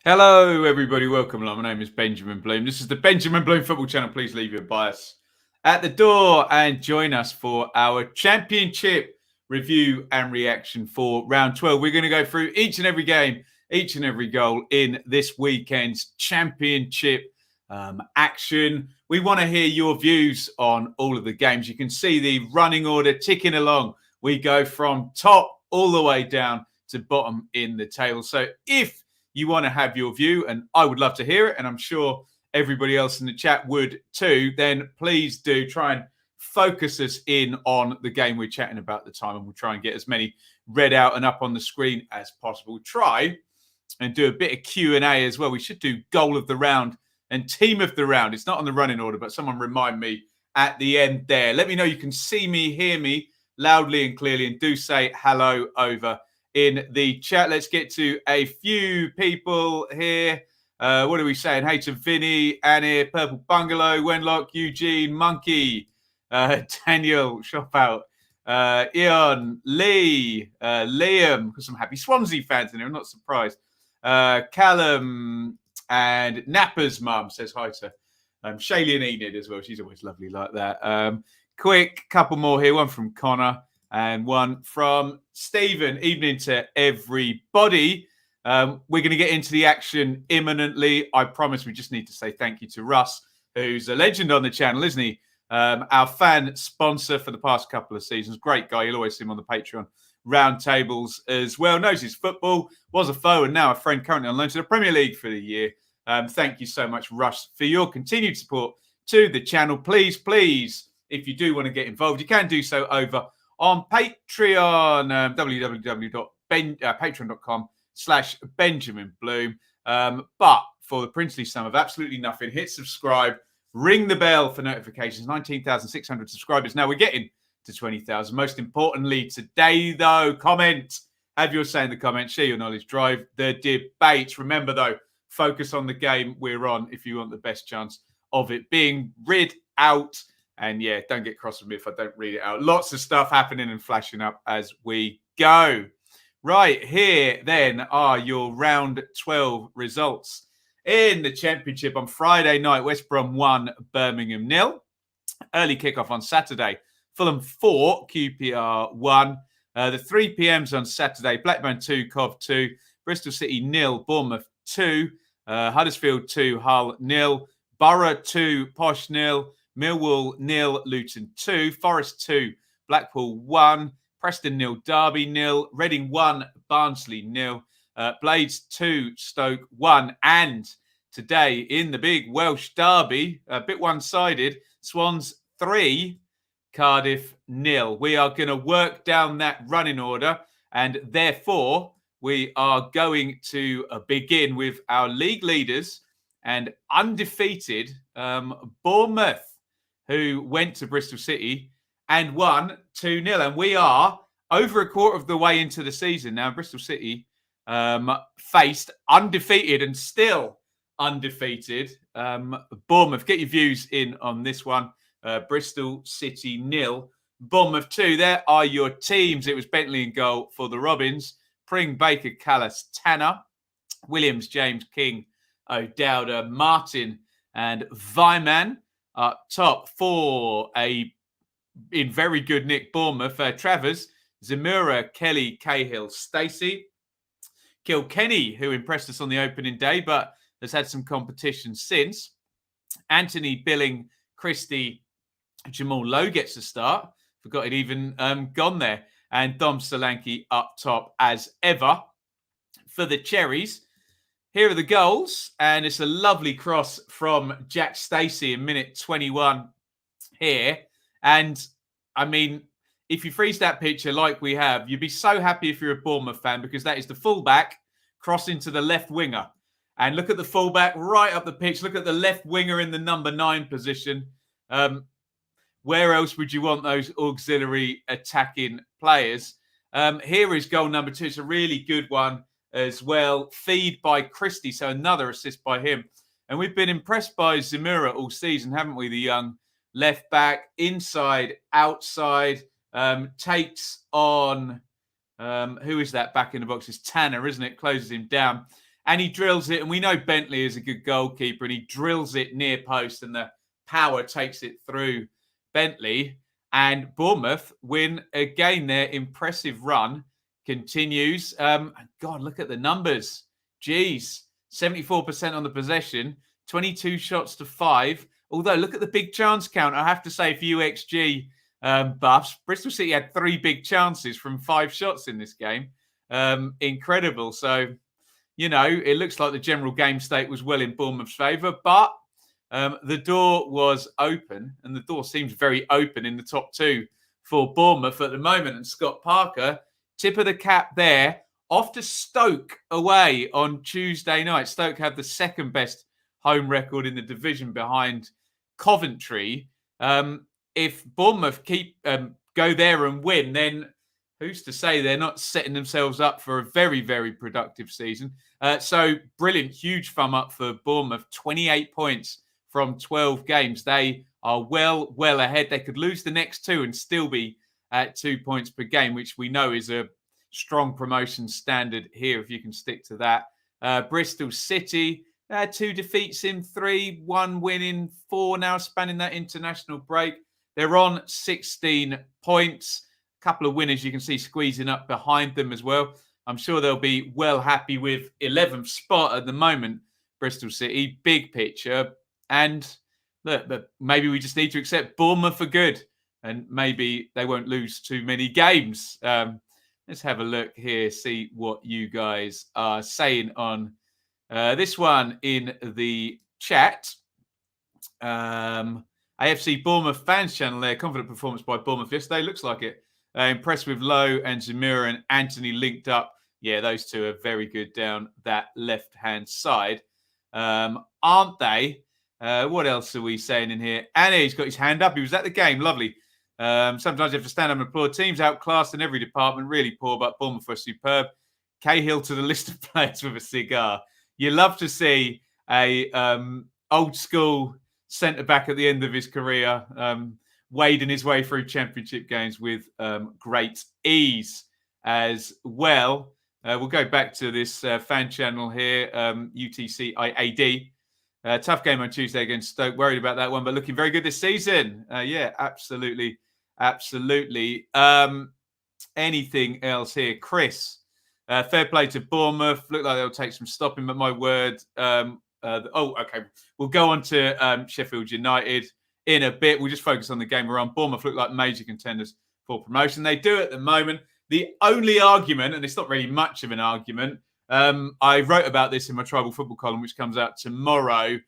Hello, everybody. Welcome along. My name is Benjamin Bloom. This is the Benjamin Bloom Football Channel. Please leave your bias at the door and join us for our championship review and reaction for round 12. We're going to go through each and every game, each and every goal in this weekend's championship action. We want to hear your views on all of the games. You can see the running order ticking along. We go from top all the way down to bottom in the table. So if you want to have your view, and I would love to hear it, and I'm sure everybody else in the chat would too, then please do try and focus us in on the game we're chatting about at the time, and we'll try and get as many read out and up on the screen as possible. Try and do a bit of Q&A as well. We should do goal of the round and team of the round. It's not on the running order, but someone remind me at the end there. Let me know you can see me, hear me loudly and clearly, and do say hello over in the chat. Let's get to a few people here. What are we saying? Hey to Vinny, Annie, Purple Bungalow, Wenlock, Eugene, Monkey, Daniel, Shop Out, Eon, Lee, Liam, got some happy Swansea fans in here, I'm not surprised. Callum and Napper's mum says hi to Shaylee and Enid as well. She's always lovely like that. Quick, couple more here. One from Connor and one from Stephen. Evening to everybody. We're going to get into the action imminently. I promise we just need to say thank you to Russ, who's a legend on the channel, isn't he? Our fan sponsor for the past couple of seasons. Great guy. You'll always see him on the Patreon roundtables as well. Knows his football, was a foe and now a friend, currently on loan to the Premier League for the year. Thank you so much, Russ, for your continued support to the channel. Please, if you do want to get involved, you can do so over on Patreon, www.patreon.com/Benjamin Bloom. But for the princely sum of absolutely nothing, hit subscribe, ring the bell for notifications. 19,600 subscribers. Now we're getting to 20,000. Most importantly today, though, comment. Have your say in the comments. Share your knowledge. Drive the debate. Remember, though, focus on the game we're on if you want the best chance of it being read out. And yeah, don't get cross with me if I don't read it out. Lots of stuff happening and flashing up as we go. Right, here then are your round 12 results. In the championship on Friday night, West Brom 1, Birmingham 0. Early kickoff on Saturday, Fulham 4, QPR 1. The 3 p.m.s on Saturday, Blackburn 2, Cov 2, Bristol City 0, Bournemouth 2, Huddersfield 2, Hull 0, Borough 2, Posh 0, Millwall 0, Luton 2, Forest 2, Blackpool 1, Preston 0, Derby 0, Reading 1, Barnsley 0, Blades 2, Stoke 1. And today in the big Welsh derby, a bit one-sided, Swans 3, Cardiff 0. We are going to work down that running order, and therefore we are going to begin with our league leaders and undefeated Bournemouth, who went to Bristol City and won 2-0. And we are over a quarter of the way into the season now. Bristol City faced undefeated and still undefeated Bournemouth. Get your views in on this one. Bristol City 0, Bournemouth 2. There are your teams. It was Bentley in goal for the Robins. Pring, Baker, Callas, Tanner, Williams, James, King, O'Dowda, Martin, and Vyman up top for in very good nick Bournemouth. Travers, Zamura, Kelly, Cahill, Stacey. Kilkenny, who impressed us on the opening day, but has had some competition since. Anthony, Billing, Christie, Jamal Lowe gets a start. Forgot it even gone there. And Dom Solanke up top as ever. For the Cherries, here are the goals. And it's a lovely cross from Jack Stacey in minute 21 here. And, I mean, if you freeze that picture like we have, you'd be so happy if you're a Bournemouth fan, because that is the fullback crossing to the left winger. And look at the fullback right up the pitch. Look at the left winger in the number 9 position. Where else would you want those auxiliary attacking players? Here is goal number 2. It's a really good one as well. Feed by Christie, so another assist by him. And we've been impressed by Zamura all season, haven't we? The young left back, inside, outside, takes on, who is that back in the box? It's Tanner, isn't it? Closes him down. and he drills it. And we know Bentley is a good goalkeeper, and he drills it near post, and the power takes it through Bentley. And Bournemouth win again. Their impressive run continues. God, look at the numbers. Geez, 74% on the possession, 22 shots to 5. Although, look at the big chance count. I have to say, for UXG buffs, Bristol City had 3 big chances from 5 shots in this game. Incredible. So, you know, it looks like the general game state was well in Bournemouth's favour, but the door was open, and the door seems very open in the top 2 for Bournemouth at the moment. And Scott Parker, tip of the cap there, off to Stoke away on Tuesday night. Stoke have the second best home record in the division behind Coventry. If Bournemouth go there and win, then who's to say they're not setting themselves up for a very, very productive season? So brilliant, huge thumb up for Bournemouth. 28 points from 12 games. They are well ahead. They could lose the next 2 and still be at 2 points per game, which we know is a strong promotion standard here if you can stick to that. Bristol City, 2 defeats in 3, 1 win in 4 now, spanning that international break. They're on 16 points. A couple of winners you can see squeezing up behind them as well. I'm sure they'll be well happy with 11th spot at the moment, Bristol City. Big picture. And look, but maybe we just need to accept Bournemouth for good, and maybe they won't lose too many games. Let's have a look here, see what you guys are saying on this one in the chat. AFC Bournemouth fans channel there. Confident performance by Bournemouth yesterday. Looks like it. Impressed with Lowe and Zamira and Anthony linked up. Yeah, those 2 are very good down that left-hand side. Aren't they? What else are we saying in here? Annie's got his hand up. He was at the game. Lovely. Sometimes you have to stand up and applaud. Teams outclassed in every department. Really poor, but Bournemouth were superb. Cahill to the list of players with a cigar. You love to see a old school centre-back at the end of his career wading his way through championship games with great ease as well. We'll go back to this fan channel here, UTC IAD. Tough game on Tuesday against Stoke. Worried about that one, but looking very good this season. Yeah, absolutely. Absolutely. Anything else here? Chris, fair play to Bournemouth. Look like they'll take some stopping, but my word. Okay. We'll go on to Sheffield United in a bit. We'll just focus on the game we're on. Bournemouth look like major contenders for promotion. They do at the moment. The only argument, and it's not really much of an argument, I wrote about this in my Tribal Football column, which comes out tomorrow.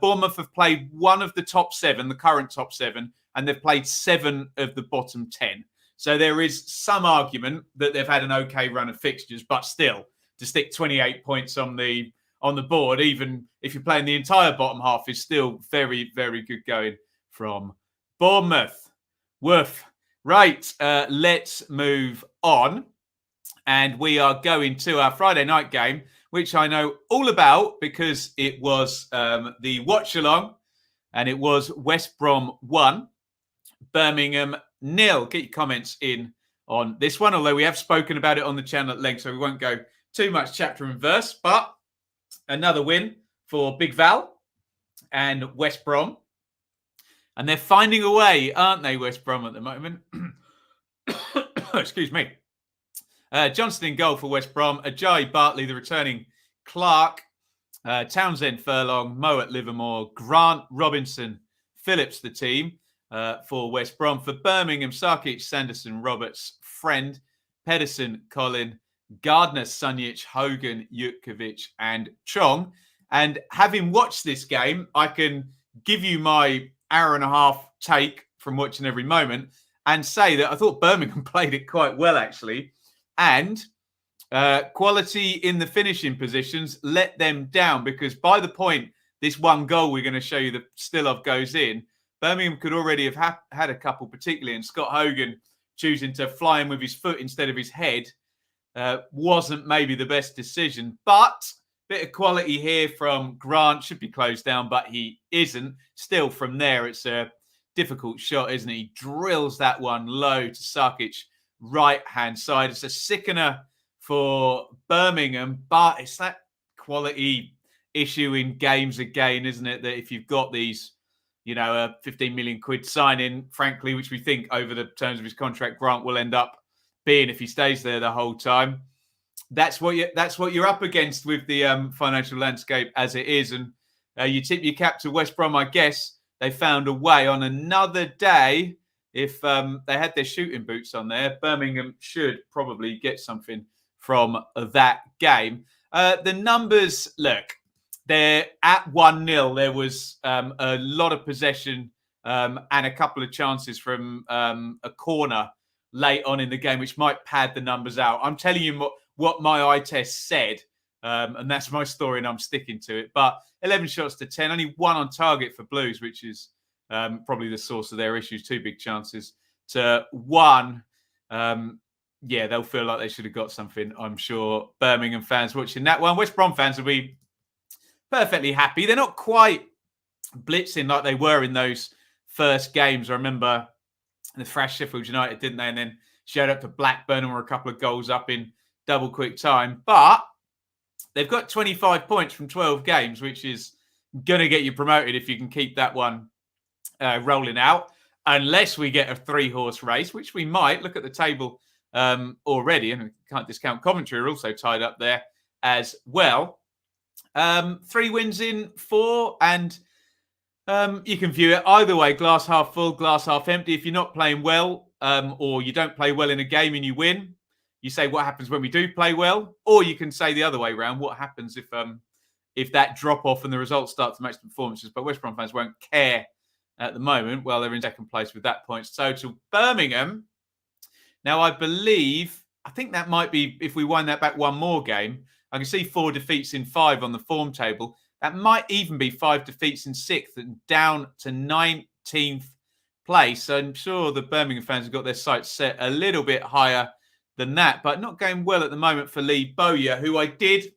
Bournemouth have played one of the top 7, the current top 7, and they've played 7 of the bottom 10. So there is some argument that they've had an okay run of fixtures, but still, to stick 28 points on the board, even if you're playing the entire bottom half, is still very, very good going from Bournemouth. Woof. Right, let's move on. And we are going to our Friday night game, which I know all about because it was the watch-along, and it was West Brom 1, Birmingham 0. Get your comments in on this one, although we have spoken about it on the channel at length, so we won't go too much chapter and verse. But another win for Big Val and West Brom. And they're finding a way, aren't they, West Brom, at the moment? Excuse me. Johnston in goal for West Brom. Ajayi Bartley, the returning Clark. Townsend Furlong. Moe at Livermore. Grant Robinson. Phillips, the team for West Brom. For Birmingham, Sarkic, Sanderson, Roberts, Friend. Pedersen, Colin. Gardner, Sunjic, Hogan, Jutkovic, and Chong. And having watched this game, I can give you my hour and a half take from watching every moment and say that I thought Birmingham played it quite well, actually. And quality in the finishing positions let them down, because by the point this one goal we're going to show you that Stilov goes in, Birmingham could already have had a couple, particularly, and Scott Hogan choosing to fly in with his foot instead of his head wasn't maybe the best decision. But bit of quality here from Grant. Should be closed down, but he isn't. Still, from there, it's a difficult shot, isn't it? He drills that one low to Sarkic, right-hand side. It's a sickener for Birmingham, but it's that quality issue in games again, isn't it? That if you've got these, a 15 million quid signing, frankly, which we think over the terms of his contract, Grant will end up being if he stays there the whole time. That's what you're up against with the financial landscape as it is, and you tip your cap to West Brom. I guess they found a way on another day. If they had their shooting boots on there, Birmingham should probably get something from that game. The numbers, look, they're at 1-0. There was a lot of possession and a couple of chances from a corner late on in the game, which might pad the numbers out. I'm telling you what my eye test said, and that's my story, and I'm sticking to it. But 11 shots to 10, only 1 on target for Blues, which is probably the source of their issues. 2 big chances to 1. They'll feel like they should have got something, I'm sure. Birmingham fans watching that one. West Brom fans will be perfectly happy. They're not quite blitzing like they were in those first games. I remember they thrashed Sheffield United, didn't they? And then showed up to Blackburn and were a couple of goals up in double quick time. But they've got 25 points from 12 games, which is going to get you promoted if you can keep that one rolling out. Unless we get a 3-horse race, which we might. Look at the table already, and we can't discount Coventry are also tied up there as well. 3 wins in 4, and you can view it either way: glass half full, glass half empty. If you're not playing well, or you don't play well in a game and you win, you say what happens when we do play well, or you can say the other way around: what happens if that drop off and the results start to match the performances. But West Brom fans won't care at the moment. Well, they're in second place with that points total. Birmingham. Now, I think that might be, if we wind that back one more game, I can see 4 defeats in 5 on the form table. That might even be 5 defeats in 6th and down to 19th place. So I'm sure the Birmingham fans have got their sights set a little bit higher than that, but not going well at the moment for Lee Bowyer, who I did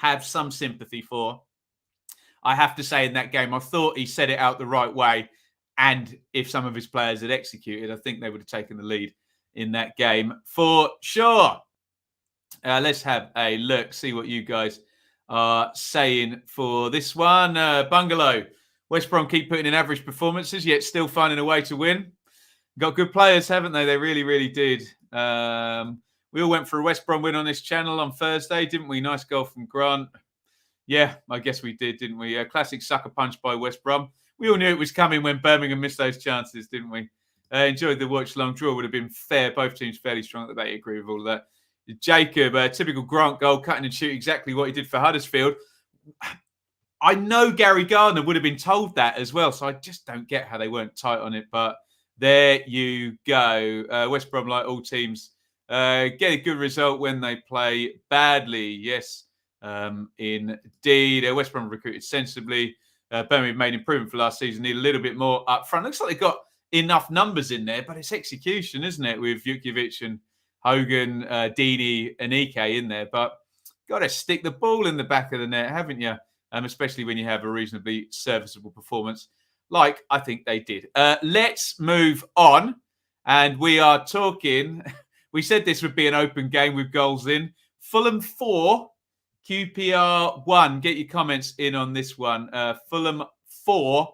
have some sympathy for. I have to say, in that game, I thought he set it out the right way. And if some of his players had executed, I think they would have taken the lead in that game for sure. Let's have a look, see what you guys are saying for this one. Bungalow. West Brom keep putting in average performances, yet still finding a way to win. Got good players, haven't they? They really, really did. We all went for a West Brom win on this channel on Thursday, didn't we? Nice goal from Grant. Yeah, I guess we did, didn't we? A classic sucker punch by West Brom. We all knew it was coming when Birmingham missed those chances, didn't we? Enjoyed the watch. Long draw would have been fair. Both teams fairly strong at the back. I agree with all of that. Jacob, typical Grant goal, cutting and shoot, exactly what he did for Huddersfield. I know Gary Gardner would have been told that as well, so I just don't get how they weren't tight on it. But there you go. West Brom, like all teams, get a good result when they play badly. Yes, indeed. West Brom recruited sensibly. Birmingham made improvement for last season. Need a little bit more up front. Looks like they've got enough numbers in there, but it's execution, isn't it? With Vukovic and Hogan, Deeney, and Ike in there. But got to stick the ball in the back of the net, haven't you? Especially when you have a reasonably serviceable performance, like I think they did. Let's move on. And we are talking, we said this would be an open game with goals in. Fulham 4, QPR 1. Get your comments in on this one. Fulham 4,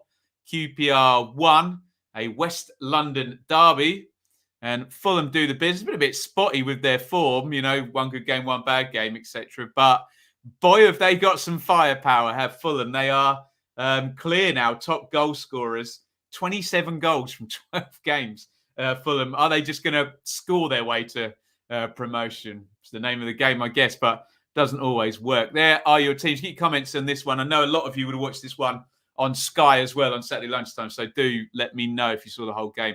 QPR 1. A West London derby. And Fulham do the business. Been a bit spotty with their form. You know, one good game, one bad game, etc. But boy, have they got some firepower, have Fulham. They are clear now, top goal scorers. 27 goals from 12 games. Fulham, are they just going to score their way to promotion? It's the name of the game, I guess, but doesn't always work. There are your teams. Get your comments on this one. I know a lot of you would have watched this one on Sky as well on Saturday lunchtime, so do let me know if you saw the whole game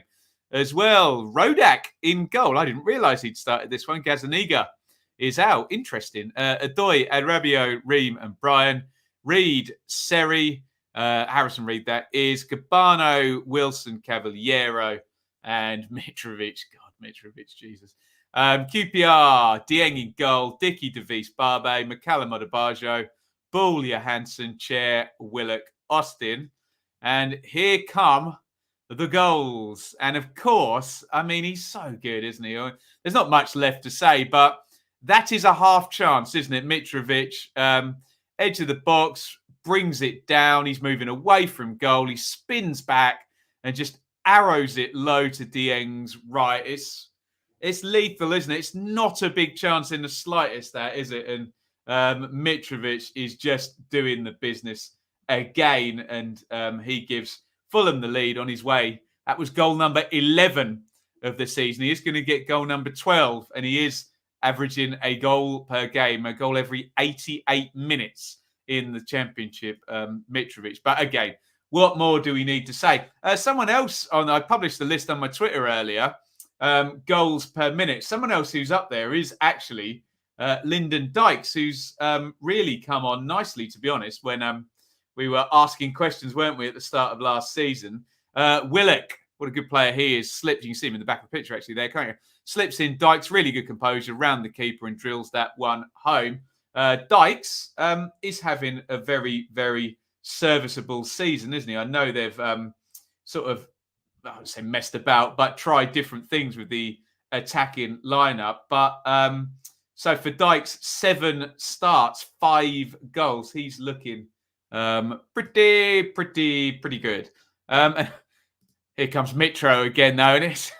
as well. Rodak in goal. I didn't realise he'd started this one. Gazaniga is out. Interesting. Adoy, Adrabio, Ream and Brian. Reed, Seri, Harrison Reed, that is. Cabano, Wilson, Cavaliero, and Mitrovic. God, Mitrovic, Jesus. QPR, Dieng in goal. Dicky, DeVries, Barbe, McCallum, Odebajo, Bull, Johansson, Chair, Willock, Austin. And here come the goals. And of course, I mean, he's so good, isn't he? There's not much left to say, but that is a half chance, isn't it? Mitrovic, edge of the box, brings it down. He's moving away from goal. He spins back and just arrows it low to Dieng's right. It's lethal, isn't it? It's not a big chance in the slightest, that, is it? And Mitrovic is just doing the business again, and he gives Fulham the lead on his way. That was goal number 11 of the season. He is going to get goal number 12, and he is averaging a goal per game, a goal every 88 minutes in the Championship, Mitrovic. But again, what more do we need to say? Someone else, I published the list on my Twitter earlier, goals per minute. Someone else who's up there is actually Lyndon Dykes, who's really come on nicely, to be honest, when we were asking questions, weren't we, at the start of last season. Willock, what a good player he is, slipped. You can see him in the back of the picture actually there, can't you? Slips in. Dykes, really good composure, round the keeper and drills that one home. Dykes is having a very, very serviceable season, isn't he? I know they've sort of, I would say messed about, but tried different things with the attacking lineup. But so for Dykes, 7 starts, 5 goals. He's looking pretty good. Here comes Mitro again, though, and it's,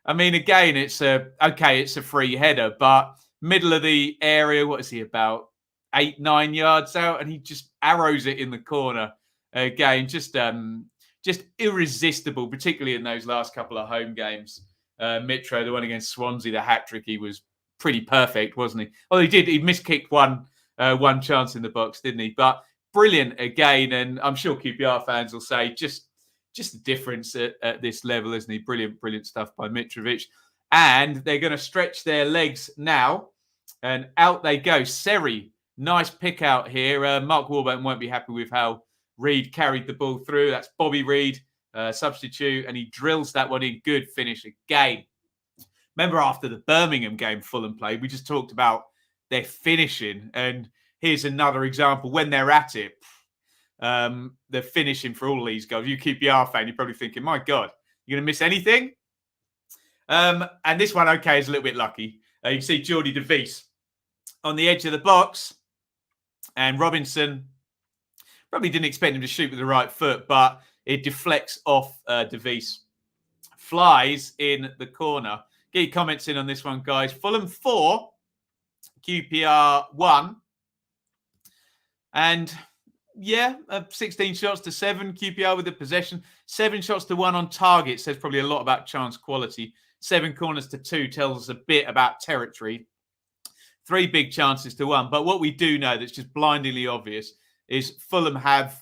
I mean, again, it's it's a free header, but middle of the area. What is he, about 8-9 yards out, and he just arrows it in the corner again. Just irresistible, particularly in those last couple of home games. Mitro, the one against Swansea, the hat trick, he was pretty perfect, wasn't he? Oh, he did. He miskicked one chance in the box, didn't he? But brilliant again, and I'm sure QPR fans will say just the difference at this level, isn't he? Brilliant stuff by Mitrovic. And they're going to stretch their legs now, and out they go. Seri, nice pick out here. Mark Warburton won't be happy with how Reed carried the ball through. That's Bobby Reed, substitute, and he drills that one in. Good finish again. Remember after the Birmingham game Fulham played, we just talked about their finishing, and here's another example. When they're at it, they're finishing for all these goals. You QPR fan, you're probably thinking, my God, you're going to miss anything? And this one, okay, is a little bit lucky. You can see Jordi de Vries on the edge of the box, and Robinson probably didn't expect him to shoot with the right foot, but it deflects off de Vries, flies in the corner. Get your comments in on this one, guys. Fulham 4, QPR 1. And yeah, 16 shots to 7. QPR with the possession. 7 shots to 1 on target. Says probably a lot about chance quality. 7 corners to 2 tells us a bit about territory. 3 big chances to 1. But what we do know that's just blindingly obvious is Fulham have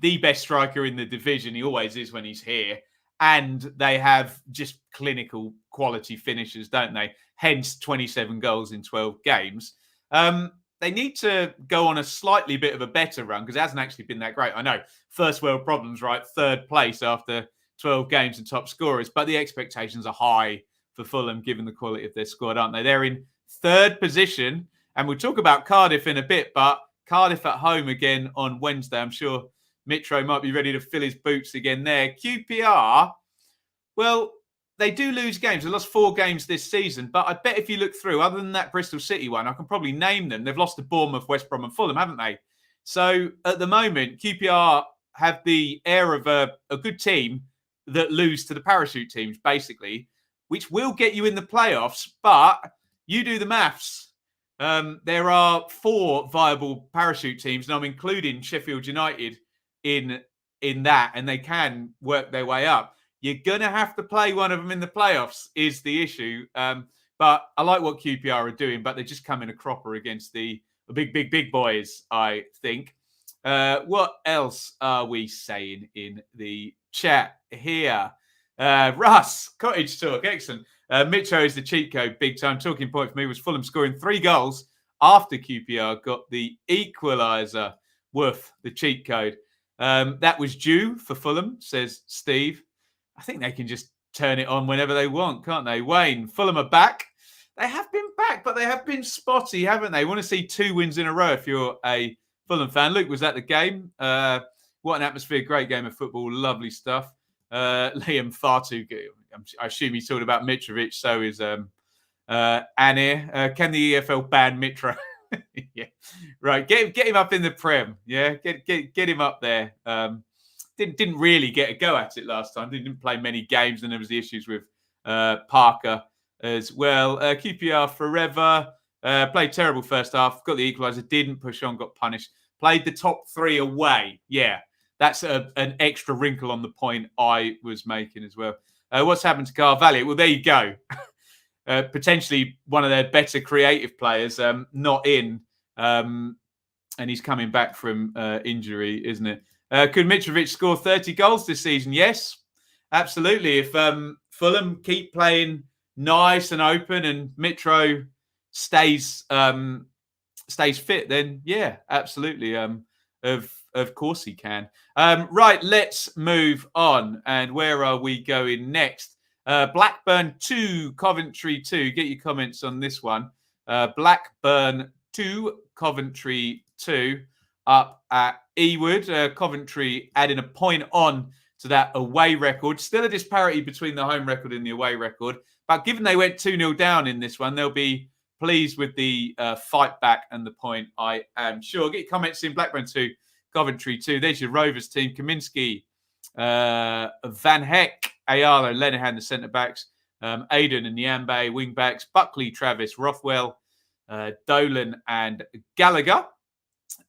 the best striker in the division. He always is when he's here. And they have just clinical quality finishers, don't they? Hence 27 goals in 12 games. They need to go on a slightly bit of a better run because it hasn't actually been that great. I know, first world problems, right? 3rd place after 12 games and top scorers. But the expectations are high for Fulham, given the quality of their squad, aren't they? They're in 3rd position. And we'll talk about Cardiff in a bit, but Cardiff at home again on Wednesday. I'm sure Mitro might be ready to fill his boots again there. QPR, well, they do lose games. They lost 4 games this season, but I bet if you look through, other than that Bristol City one, I can probably name them. They've lost to Bournemouth, West Brom and Fulham, haven't they? So at the moment, QPR have the air of a good team that lose to the parachute teams, basically, which will get you in the playoffs, but you do the maths. There are 4 viable parachute teams, and I'm including Sheffield United in that, and they can work their way up. You're going to have to play one of them in the playoffs is the issue. But I like what QPR are doing, but they just come in a cropper against the big boys, I think. What else are we saying in the chat here? Russ, Cottage Talk, excellent. Mitro is the cheat code, big time. Talking point for me was Fulham scoring 3 goals after QPR got the equaliser. Woof, the cheat code. That was due for Fulham, says Steve. I think they can just turn it on whenever they want, can't they? Wayne, Fulham are back. They have been back, but they have been spotty, haven't they? Want to see 2 wins in a row if you're a Fulham fan. Luke was at the game. What an atmosphere. Great game of football. Lovely stuff. Liam, far too good. I assume he's talking about Mitrovic. So is Anir. Can the EFL ban Mitro? Yeah, right. Get him up in the Prem. Yeah, get him up there. Didn't really get a go at it last time. Didn't play many games, and there was the issues with Parker as well. QPR forever. Played terrible first half. Got the equaliser. Didn't push on. Got punished. Played the top 3 away. Yeah, that's an extra wrinkle on the point I was making as well. What's happened to Carvalho? Well, there you go. Potentially one of their better creative players, not in, and he's coming back from injury, isn't it? Could Mitrovic score 30 goals this season? Yes, absolutely. If Fulham keep playing nice and open and Mitro stays fit, then yeah, absolutely. Of course he can. Right, let's move on. And where are we going next? Blackburn 2, Coventry 2. Get your comments on this one. Blackburn 2, Coventry 2 up at Ewood. Coventry adding a point on to that away record. Still a disparity between the home record and the away record. But given they went 2-0 down in this one, they'll be pleased with the fight back and the point, I am sure. Get your comments in. Blackburn 2, Coventry 2. There's your Rovers team. Kaminski, Van Heck, Ayala, Lenihan, the centre-backs. Aiden and Nyambe, wing-backs. Buckley, Travis, Rothwell, Dolan and Gallagher.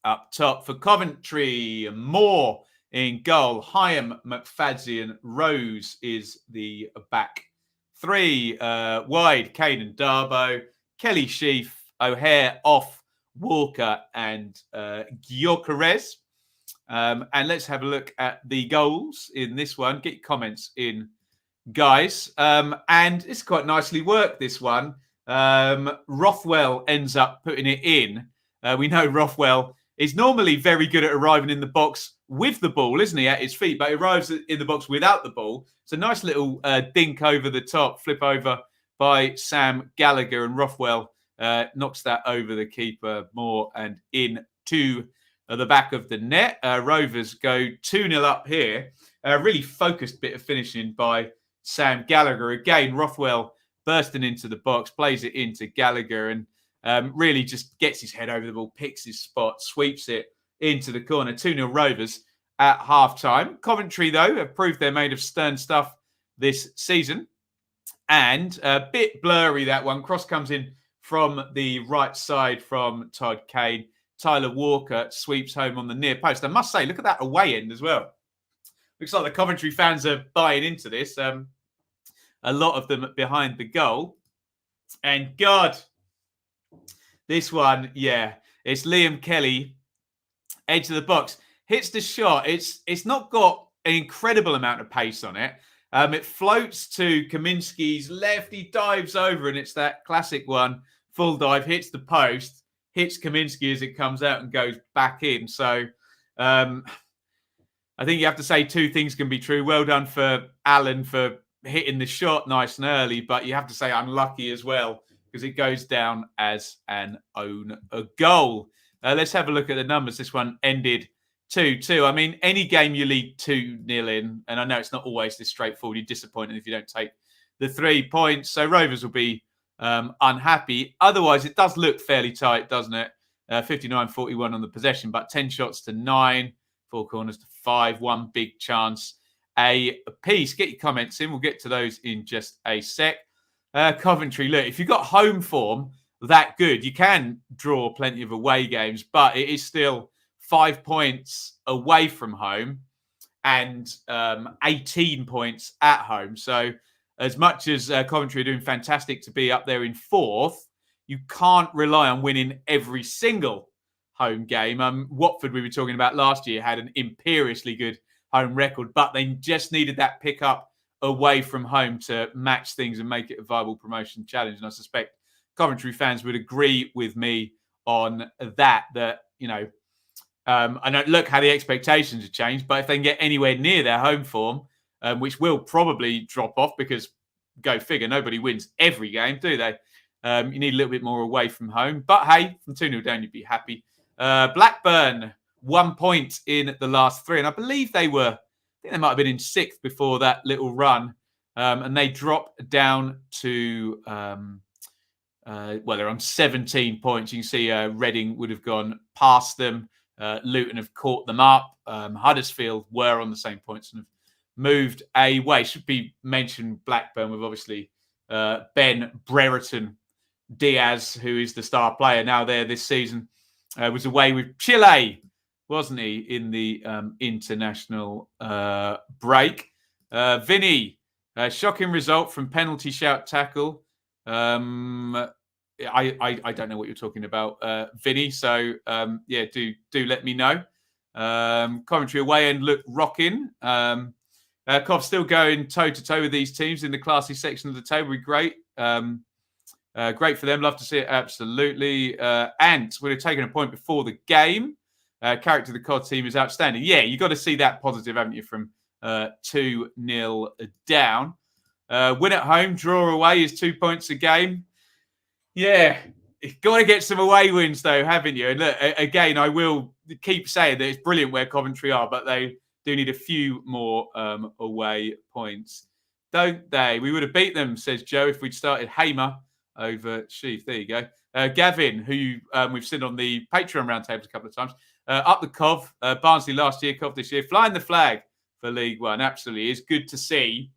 Up top for Coventry, Moore in goal. Hyam, McFadzean, Rose is the back 3. Wide, Caden Darbo, Kelly Sheaf, O'Hare off, Walker and Gyökeres. And let's have a look at the goals in this one. Get your comments in, guys. And it's quite nicely worked, this one. Rothwell ends up putting it in. We know Rothwell is normally very good at arriving in the box with the ball, isn't he, at his feet? But he arrives in the box without the ball. It's a nice little dink over the top, flip over by Sam Gallagher, and Rothwell knocks that over the keeper more and in to the back of the net. Rovers go 2-0 up here. Really focused bit of finishing by Sam Gallagher. Again, Rothwell bursting into the box, plays it into Gallagher, and really just gets his head over the ball, picks his spot, sweeps it into the corner. 2-0 Rovers at half-time. Coventry, though, have proved they're made of stern stuff this season. And a bit blurry, that one. Cross comes in from the right side from Todd Kane. Tyler Walker sweeps home on the near post. I must say, look at that away end as well. Looks like the Coventry fans are buying into this. A lot of them behind the goal. And God, this one, yeah, it's Liam Kelly, edge of the box, hits the shot. It's not got an incredible amount of pace on it. It floats to Kaminski's left. He dives over, and it's that classic one. Full dive, hits the post, hits Kaminski as it comes out and goes back in. So I think you have to say two things can be true. Well done for Allen for hitting the shot nice and early, but you have to say unlucky as well because it goes down as an own goal. Let's have a look at the numbers. This one ended 2-2. I mean, any game you lead 2-0 in, and I know it's not always this straightforward. You're disappointed if you don't take the 3 points. So Rovers will be unhappy. Otherwise, it does look fairly tight, doesn't it? 59-41 on the possession, but 10 shots to 9, 4 corners to 5, 1 big chance a piece. Get your comments in. We'll get to those in just a sec. Coventry, look, if you've got home form that good, you can draw plenty of away games, but it is still 5 points away from home and 18 points at home. So as much as Coventry are doing fantastic to be up there in 4th, you can't rely on winning every single home game. Watford, we were talking about last year, had an imperiously good home record, but they just needed that pickup away from home to match things and make it a viable promotion challenge. And I suspect Coventry fans would agree with me on that, you know, I don't look how the expectations have changed, but if they can get anywhere near their home form, which will probably drop off because, go figure, nobody wins every game, do they? You need a little bit more away from home. But hey, from 2-0 down, you'd be happy. Blackburn, 1 point in the last 3. And I believe they might have been in 6th before that little run. And they dropped down to well, they're on 17 points. You can see Reading would have gone past them. Luton have caught them up. Huddersfield were on the same points and have moved away. Should be mentioned Blackburn with obviously Ben Brereton Diaz, who is the star player now there this season, was away with Chile, wasn't he, in the international break. Vinny, shocking result from penalty shout tackle. I don't know what you're talking about, Vinny. So yeah, do let me know. Coventry away and look rocking. Cov still going toe to toe with these teams in the classy section of the table. Great. Great for them. Love to see it. Absolutely. Ant would have taken a point before the game. Character of the COD team is outstanding. Yeah, you got to see that positive, haven't you, from 2-0 down. Win at home, draw away is 2 points a game. Yeah, you've got to get some away wins, though, haven't you? And look, again, I will keep saying that it's brilliant where Coventry are, but they do need a few more away points, don't they? We would have beat them, says Joe, if we'd started Hamer over Sheaf. There you go. Gavin, who we've seen on the Patreon roundtables a couple of times, up the Cov. Barnsley last year, Cov this year, flying the flag for League One. Absolutely. It's good to see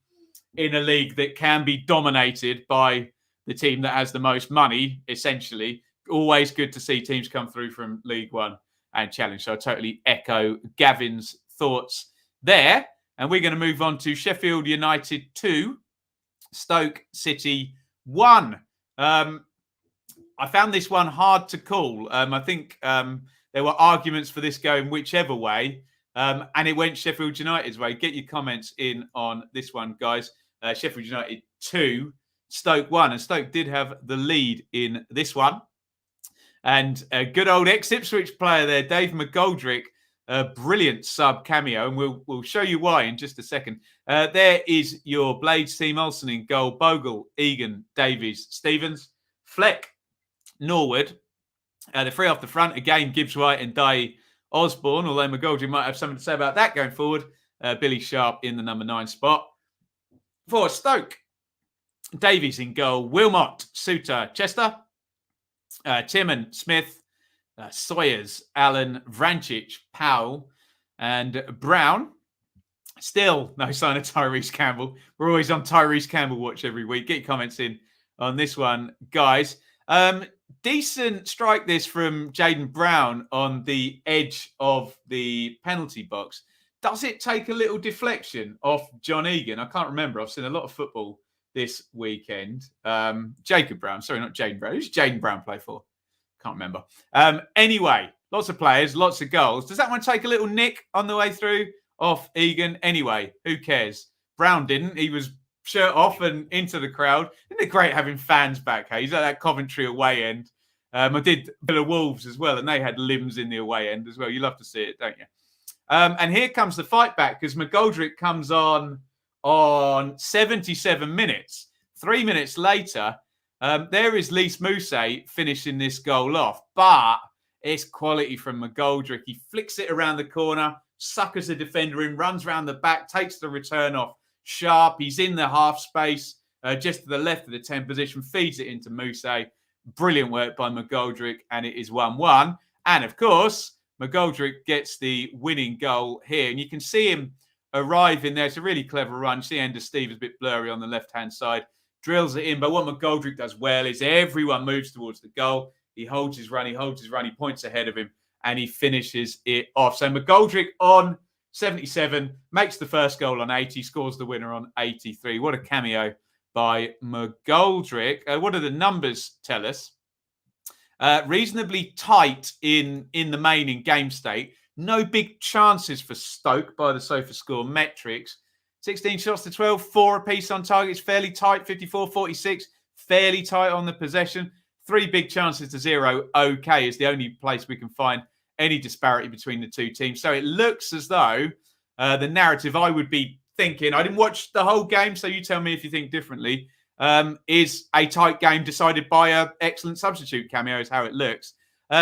in a league that can be dominated by the team that has the most money, essentially. Always good to see teams come through from League One and challenge. So I totally echo Gavin's thoughts there. And we're going to move on to Sheffield United 2, Stoke City 1. I found this one hard to call. I think there were arguments for this going whichever way, and it went Sheffield United's way. Get your comments in on this one, guys. Sheffield United 2, Stoke 1. And Stoke did have the lead in this one. And a good old ex-Ipswich player there, Dave McGoldrick, a brilliant sub cameo, and we'll show you why in just a second. There is your Blades team. Olsen in goal, Bogle, Egan, Davies, Stevens, Fleck, Norwood. The three off the front, again, Gibbs White and Dai Osborne, although McGoldrick might have something to say about that going forward. Billy Sharp in the number 9 spot. For Stoke, Davies in goal, Wilmot, Suter, Chester, Timon, Smith, Sawyers, Allen, Vrancic, Powell, and Brown. Still no sign of Tyrese Campbell. We're always on Tyrese Campbell watch every week. Get your comments in on this one, guys. Decent strike this from Jaden Brown on the edge of the penalty box. Does it take a little deflection off John Egan? I can't remember. I've seen a lot of football this weekend. Jacob Brown. Sorry, not Jaden Brown. Who's Jaden Brown play for? Can't remember. Anyway, lots of players, lots of goals. Does that one take a little nick on the way through off Egan? Anyway, who cares? Brown didn't. He was shirt off and into the crowd. Isn't it great having fans back? Hey, he's at that Coventry away end. I did Villa Wolves as well, and they had limbs in the away end as well. You love to see it, don't you? And here comes the fight back because McGoldrick comes on 77 minutes. 3 minutes later, there is Lys Mousset finishing this goal off, but it's quality from McGoldrick. He flicks it around the corner, suckers the defender in, runs around the back, takes the return off sharp. He's in the half space, just to the left of the 10 position, feeds it into Mousset. Brilliant work by McGoldrick, and it is 1-1. And of course, McGoldrick gets the winning goal here, and you can see him arrive in there. It's a really clever run. You see Ender Steve is a bit blurry on the left-hand side. Drills it in, but what McGoldrick does well is everyone moves towards the goal. He holds his run, he points ahead of him, and he finishes it off. So McGoldrick on 77, makes the first goal on 80, scores the winner on 83. What a cameo by McGoldrick. What do the numbers tell us? Reasonably tight in the main in game state. No big chances for Stoke by the SofaScore metrics. 16 shots to 12, 4 apiece on targets, fairly tight, 54-46, fairly tight on the possession. 3 big chances to 0, okay, is the only place we can find any disparity between the two teams. So it looks as though the narrative I would be thinking, I didn't watch the whole game, so you tell me if you think differently, is a tight game decided by an excellent substitute cameo is how it looks.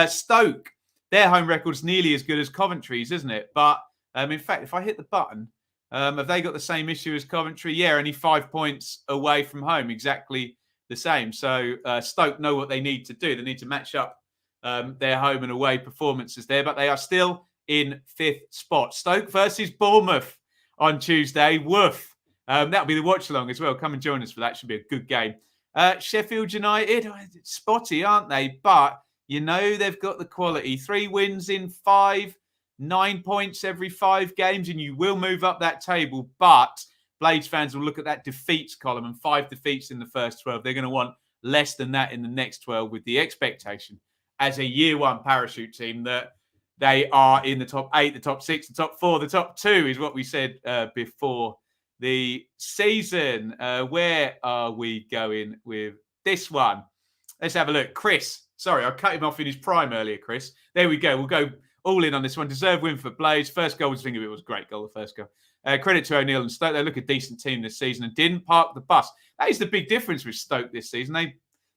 Stoke, their home record's nearly as good as Coventry's, isn't it? But in fact, if I hit the button, have they got the same issue as Coventry? Yeah, only 5 points away from home, exactly the same. So Stoke know what they need to do. They need to match up their home and away performances there, but they are still in 5th spot. Stoke versus Bournemouth on Tuesday. Woof. That'll be the watch along as well. Come and join us for that. Should be a good game. Sheffield United, spotty, aren't they? But you know they've got the quality. 3 wins in 5, 9 points every 5 games, and you will move up that table. But Blades fans will look at that defeats column and 5 defeats in the first 12. They're going to want less than that in the next 12 with the expectation as a year 1 parachute team that they are in the top 8, the top 6, the top 4, the top 2 is what we said before the season. Where are we going with this one? Let's have a look. Chris. Sorry, I cut him off in his prime earlier, Chris. There we go. We'll go all in on this one. Deserved win for Blades. First goal, I think of it was a great goal, the first goal. Credit to O'Neill and Stoke. They look a decent team this season and didn't park the bus. That is the big difference with Stoke this season.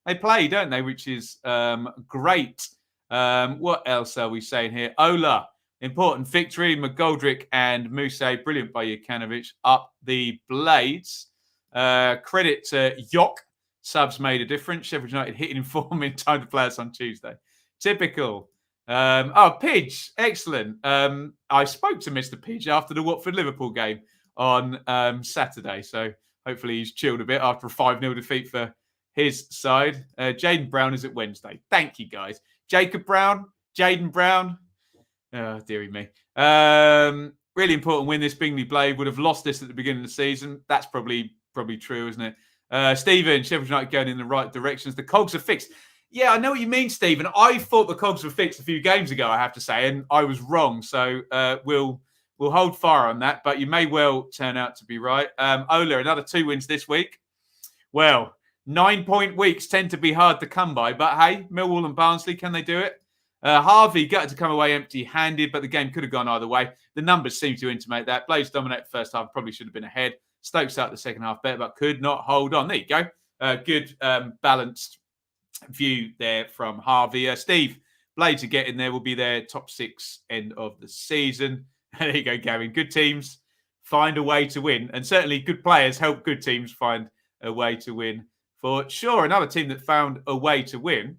They play, don't they? Which is great. What else are we saying here? Ola, important victory. McGoldrick and Muse, brilliant by Jukanovic. Up the Blades. Credit to Yok. Subs made a difference. Sheffield United hitting in form in time to play us on Tuesday. Typical. Pidge. Excellent. I spoke to Mr. Pidge after the Watford-Liverpool game on Saturday. So hopefully he's chilled a bit after a 5-0 defeat for his side. Jaden Brown is at Wednesday. Thank you, guys. Jacob Brown. Jaden Brown. Oh, dearie me. Really important win this. Bingley Blade would have lost this at the beginning of the season. That's probably true, isn't it? Stephen, Sheffield United going in the right directions. The cogs are fixed. Yeah, I know what you mean, Stephen. I thought the cogs were fixed a few games ago, I have to say, and I was wrong. So we'll hold fire on that, but you may well turn out to be right. Ola, another 2 wins this week. Well, 9-point weeks tend to be hard to come by, but hey, Millwall and Barnsley, can they do it? Harvey gutted to come away empty-handed, but the game could have gone either way. The numbers seem to intimate that. Blades dominated the first half, probably should have been ahead. Stokes out the second half better, but could not hold on. There you go. Good balanced view there from Harvey. Steve, Blades are getting there. Will be their top 6 end of the season. There you go, Gavin. Good teams find a way to win. And certainly good players help good teams find a way to win. For sure, another team that found a way to win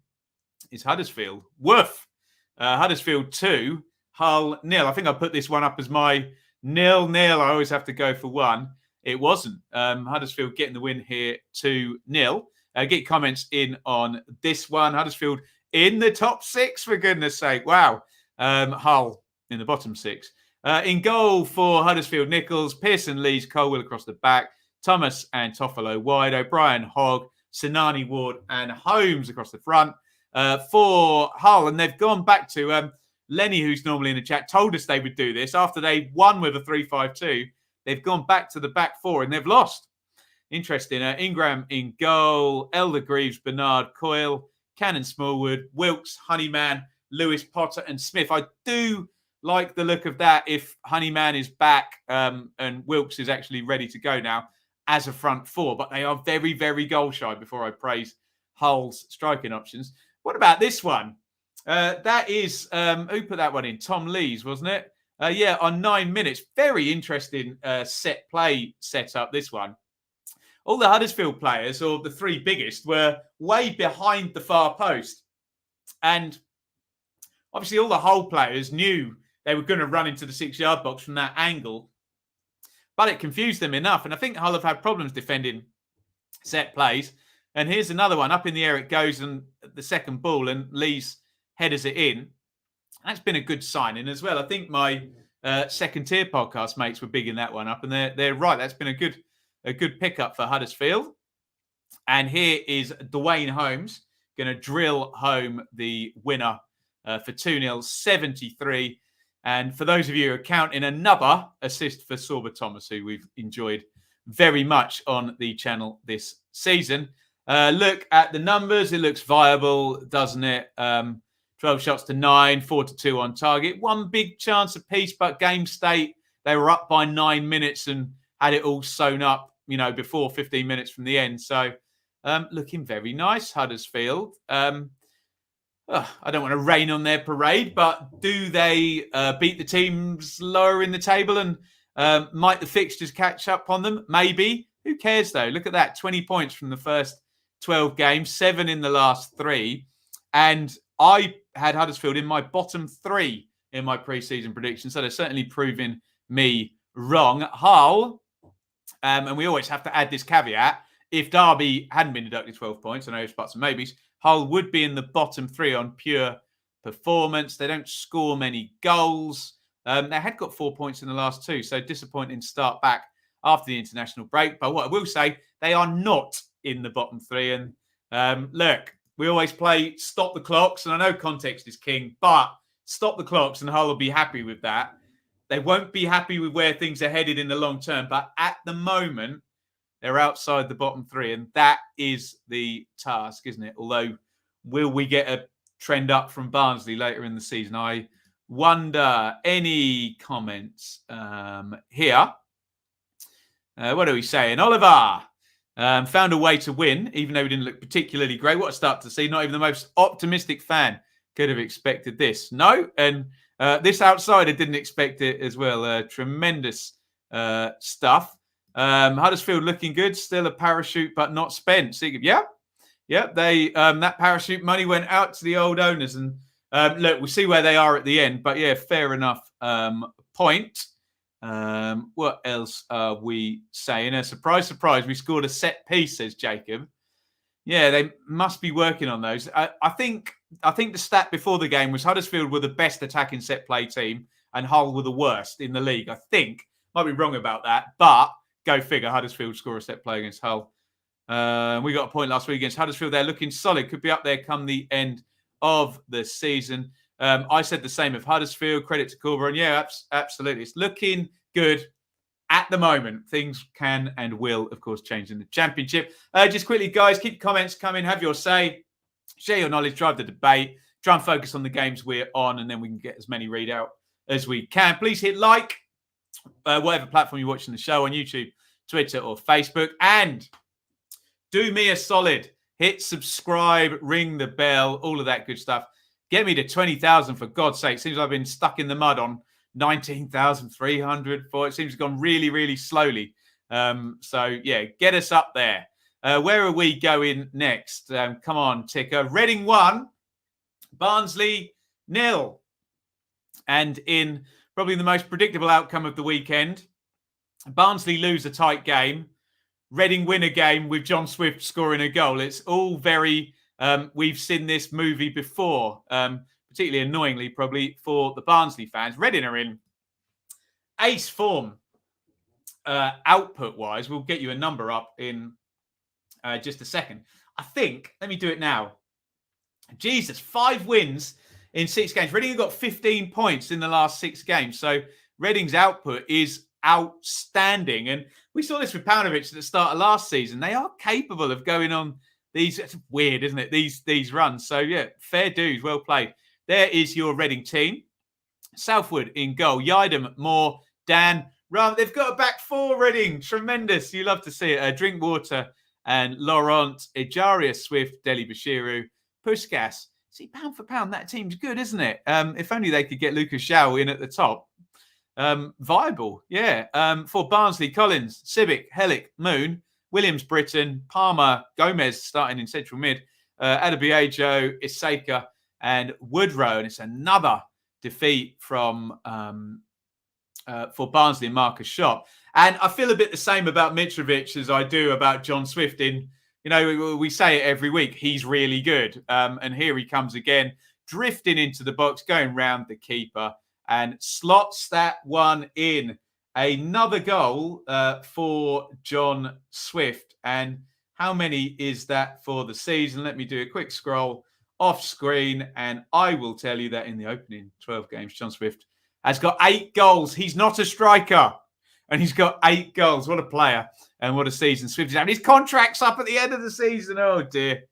is Huddersfield. Woof. Huddersfield 2, Hull 0. I think I put this one up as my 0-0. I always have to go for 1. It wasn't. Huddersfield getting the win here 2-0. Get comments in on this one. Huddersfield in the top 6, for goodness sake. Wow. Hull in the bottom 6. In goal for Huddersfield, Nichols, Pearson, Lees, Colwell across the back, Thomas and Toffolo wide, O'Brien, Hogg, Sinani, Ward and Holmes across the front. For Hull, and they've gone back to Lenny, who's normally in the chat, told us they would do this. After they won with a 3-5-2, they've gone back to the back 4 and they've lost. Interesting. Ingram in goal, Elder Greaves, Bernard, Coyle, Cannon Smallwood, Wilkes, Honeyman, Lewis, Potter and Smith. I do like the look of that if Honeyman is back and Wilkes is actually ready to go now as a front 4. But they are very, very goal shy before I praise Hull's striking options. What about this one? That is, who put that one in? Tom Lees, wasn't it? Yeah, on 9 minutes. Very interesting set play setup, this one. All the Huddersfield players, or the 3 biggest, were way behind the far post. And obviously all the Hull players knew they were going to run into the 6-yard box from that angle. But it confused them enough. And I think Hull have had problems defending set plays. And here's another one. Up in the air it goes, and the second ball, and Lees headers it in. That's been a good signing as well. I think my second-tier podcast mates were bigging that one up, and they're right. That's been a good pickup for Huddersfield. And here is Dwayne Holmes going to drill home the winner for 2-0, 73. And for those of you who are counting, another assist for Sorba Thomas, who we've enjoyed very much on the channel this season. Look at the numbers. It looks viable, doesn't it? 12 shots to 9, 4-2 on target. One big chance apiece, but game state, they were up by 9 minutes and had it all sewn up, before 15 minutes from the end. So looking very nice, Huddersfield. I don't want to rain on their parade, but do they beat the teams lower in the table, and might the fixtures catch up on them? Maybe. Who cares, though? Look at that, 20 points from the first 12 games, 7 in the last 3. And I had Huddersfield in my bottom 3 in my pre-season prediction. So they're certainly proving me wrong. Hull, and we always have to add this caveat, if Derby hadn't been deducted 12 points, I know it's buts and maybes, Hull would be in the bottom 3 on pure performance. They don't score many goals. They had got 4 points in the last 2, so disappointing start back after the international break. But what I will say, they are not in the bottom 3. And look, we always play stop the clocks, and I know context is king, but stop the clocks and Hull will be happy with that. They won't be happy with where things are headed in the long term, but at the moment, they're outside the bottom 3, and that is the task, isn't it? Although, will we get a trend up from Barnsley later in the season? I wonder. Any comments here? What are we saying? Oliver found a way to win, even though he didn't look particularly great. What a start to see. Not even the most optimistic fan could have expected this. No, and this outsider didn't expect it as well. Tremendous stuff. Huddersfield looking good. Still a parachute, but not spent. So, yeah. They that parachute money went out to the old owners, and look, we'll see where they are at the end. But yeah, fair enough point. What else are we saying? Surprise, surprise, we scored a set piece, says Jacob. Yeah, they must be working on those. I think the stat before the game was Huddersfield were the best attacking set play team and Hull were the worst in the league. I think. Might be wrong about that, but go figure, Huddersfield score a set play against Hull. We got a point last week against Huddersfield. They're looking solid. Could be up there come the end of the season. I said the same of Huddersfield. Credit to Corberán. Yeah, absolutely. It's looking good at the moment. Things can and will, of course, change in the Championship. Just quickly, guys, keep comments coming. Have your say. Share your knowledge. Drive the debate. Try and focus on the games we're on, and then we can get as many readout as we can. Please hit like, whatever platform you're watching the show on, YouTube, Twitter, or Facebook. And do me a solid. Hit subscribe, ring the bell, all of that good stuff. Get me to 20,000 for God's sake. Seems like I've been stuck in the mud on 19,300. It seems to have gone really, really slowly. So, yeah, get us up there. Where are we going next? Come on, Ticker. Reading 1, Barnsley 0. And in probably the most predictable outcome of the weekend, Barnsley lose a tight game. Reading win a game with John Swift scoring a goal. It's all very, we've seen this movie before, particularly annoyingly probably for the Barnsley fans. Reading are in ace form output-wise. We'll get you a number up in just a second. I think, let me do it now. Jesus, 5 wins in 6 games. Reading have got 15 points in the last 6 games. So Reading's output is outstanding. And we saw this with Paunovic at the start of last season. They are capable of going on these, it's weird, isn't it? These runs. So yeah, fair dues, well played. There is your Reading team. Southwood in goal. Yidem, Moore, Dan, Ram. They've got a back 4, Reading. Tremendous. You love to see it. Drinkwater and Laurent, Ejaria, Swift, Deli Bashiru, Puskas. See, pound for pound, that team's good, isn't it? If only they could get Lucas Zhao in at the top. Viable, yeah. For Barnsley, Collins, Civic, Hellick, Moon, Williams, Britton, Palmer, Gomez starting in central mid, Adebayo, Iseka, and Woodrow. And it's another defeat from for Barnsley and Marcus Shot. And I feel a bit the same about Mitrovic as I do about John Swift. In, you know, we say it every week, he's really good. And here he comes again, drifting into the box, going round the keeper, and slots that one in. Another goal for John Swift. And how many is that for the season? Let me do a quick scroll off screen, and I will tell you that in the opening 12 games, John Swift has got 8 goals. He's not a striker, and he's got 8 goals. What a player, and what a season Swift is having. His contract's up at the end of the season. Oh, dear.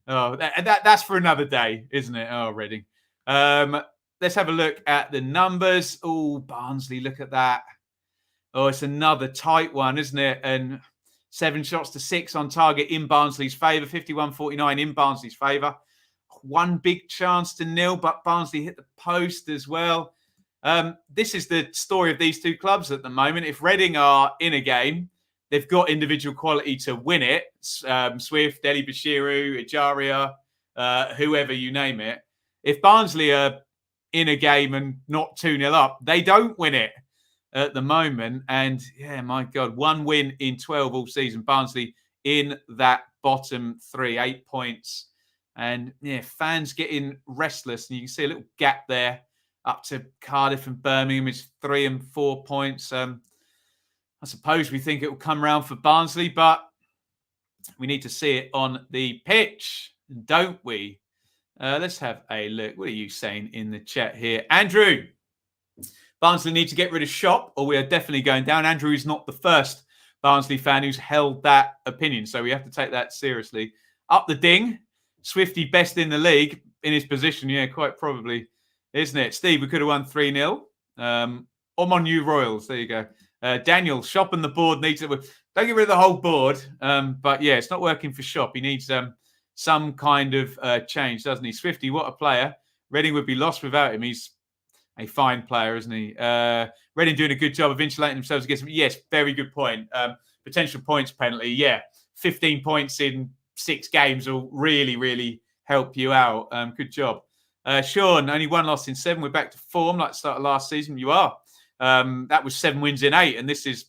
Oh, that's for another day, isn't it? Oh, Reading. Let's have a look at the numbers. Oh, Barnsley, look at that. Oh, it's another tight one, isn't it? And 7 shots to 6 on target in Barnsley's favour. 51-49 in Barnsley's favour. 1 big chance to 0, but Barnsley hit the post as well. This is the story of these two clubs at the moment. If Reading are in a game, they've got individual quality to win it. Swift, Deli Bashiru, Ejaria, whoever you name it. If Barnsley are in a game and not 2-0 up, they don't win it at the moment. And yeah, my God, 1 win in 12 all season. Barnsley in that bottom 3, 8 points. And yeah, fans getting restless. And you can see a little gap there up to Cardiff and Birmingham. It's 3 and 4 points. I suppose we think it will come round for Barnsley, but we need to see it on the pitch, don't we? Let's have a look. What are you saying in the chat here? Andrew, Barnsley need to get rid of Shop or we are definitely going down. Andrew is not the first Barnsley fan who's held that opinion, so we have to take that seriously. Up the ding. Swifty best in the league in his position. Yeah, quite probably, isn't it? Steve, we could have won 3-0. Omonu Royals. There you go. Daniel, Shop and the board needs it. Don't get rid of the whole board. But yeah, it's not working for Shop. He needs some kind of change, doesn't he? Swifty, what a player. Reading would be lost without him. He's a fine player, isn't he? Reading doing a good job of insulating themselves against him. Yes, very good point. Potential points penalty. Yeah, 15 points in 6 games will really, really help you out. Good job. Sean, only 1 loss in 7. We're back to form like the start of last season. You are. That was 7 wins in 8, and this is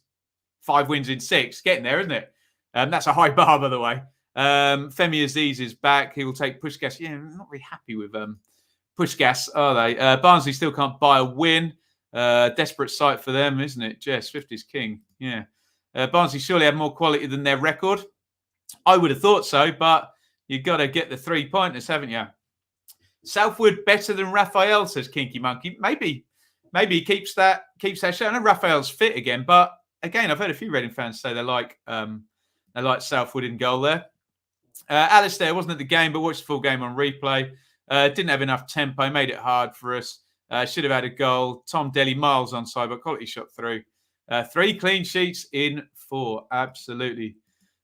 5 wins in 6. Getting there, isn't it? That's a high bar, by the way. Femi Aziz is back. He will take Pushkas. Yeah, I'm not really happy with Pushkas, are they? Barnsley still can't buy a win. Desperate sight for them, isn't it? Jess, 50's king. Yeah. Barnsley surely have more quality than their record. I would have thought so, but you've got to get the 3-pointers, haven't you? Southwood better than Raphael, says Kinky Monkey. Maybe he keeps that show. I know Raphael's fit again, but again, I've heard a few Reading fans say they like Southwood in goal there. Alistair wasn't at the game, but watched the full game on replay. Didn't have enough tempo, made it hard for us. Should have had a goal. Tom Deli miles onside, but quality shot through. 3 clean sheets in 4. Absolutely.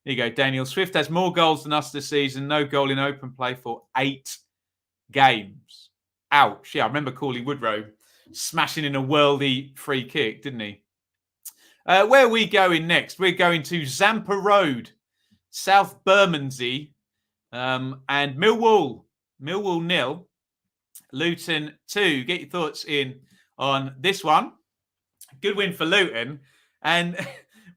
There you go, Daniel. Swift has more goals than us this season. No goal in open play for 8 games. Ouch. Yeah, I remember Corley Woodrow smashing in a worldy free kick, didn't he? Where are we going next? We're going to Zampa Road, South Bermondsey, and Millwall. Millwall 0, Luton 2. Get your thoughts in on this one. Good win for Luton. And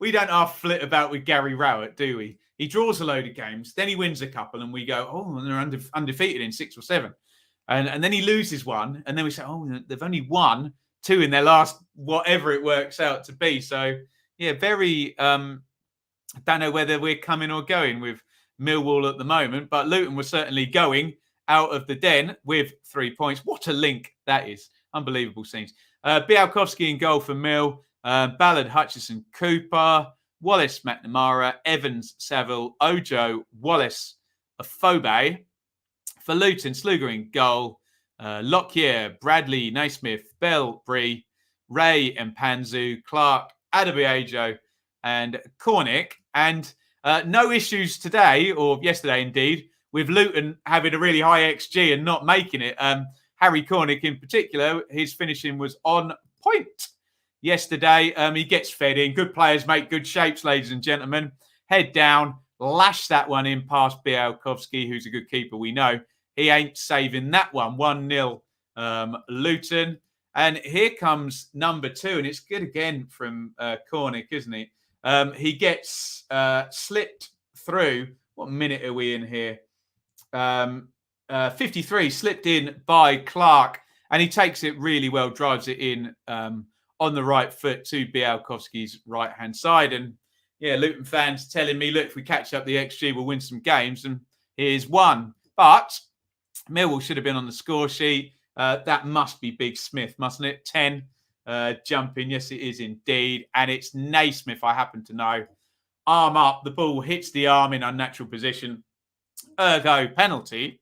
we don't half flit about with Gary Rowett, do we? He draws a load of games, then he wins a couple, and we go, oh, they're undefeated in 6 or 7. And then he loses one, and then we say, oh, they've only won 2 in their last whatever it works out to be. So, yeah, very, I don't know whether we're coming or going with Millwall at the moment, but Luton was certainly going out of the den with 3 points. What a link that is. Unbelievable scenes. Bialkowski in goal for Mill. Ballard, Hutchison, Cooper, Wallace, McNamara, Evans, Saville, Ojo, Wallace, Afobe. For Luton, Sluger in goal. Lockyer, Bradley, Naismith, Bell, Bree, Ray and Panzu, Clark, Adebayo, and Cornick. And no issues today, or yesterday indeed, with Luton having a really high XG and not making it. Harry Cornick in particular, his finishing was on point yesterday. He gets fed in. Good players make good shapes, ladies and gentlemen. Head down, lash that one in past Bialkowski, who's a good keeper, we know. He ain't saving that one. 1-0 Luton. And here comes number 2, and it's good again from Cornick, isn't he? He gets slipped through. What minute are we in here? 53, slipped in by Clark, and he takes it really well, drives it in on the right foot to Bialkowski's right-hand side. And yeah, Luton fans telling me, look, if we catch up the XG, we'll win some games. And here's one. But Millwall should have been on the score sheet. That must be Big Smith, mustn't it? 10 jumping. Yes, it is indeed. And it's Naismith, I happen to know. Arm up. The ball hits the arm in unnatural position. Ergo penalty.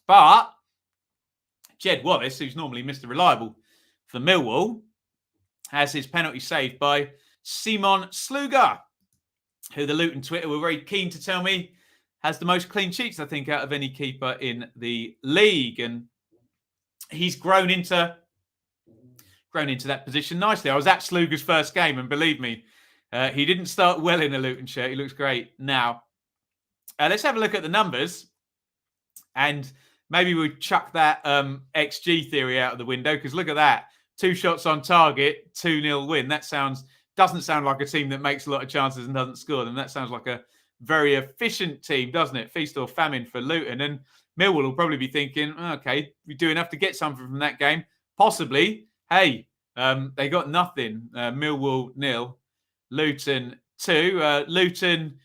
But Jed Wallace, who's normally Mr. Reliable for Millwall, has his penalty saved by Simon Sluga, who the Luton Twitter were very keen to tell me has the most clean sheets, I think, out of any keeper in the league. And he's grown into that position nicely. I was at Sluga's first game, and believe me, He didn't start well in a Luton shirt. He looks great now. Let's have a look at the numbers. And maybe we chuck that XG theory out of the window, because look at that. 2 shots on target, 2-0 win. That doesn't sound like a team that makes a lot of chances and doesn't score them. That sounds like a very efficient team, doesn't it? Feast or famine for Luton. And Millwall will probably be thinking, okay, we do enough to get something from that game. Possibly. Hey, they got nothing. Millwall 0, Luton 2. Luton,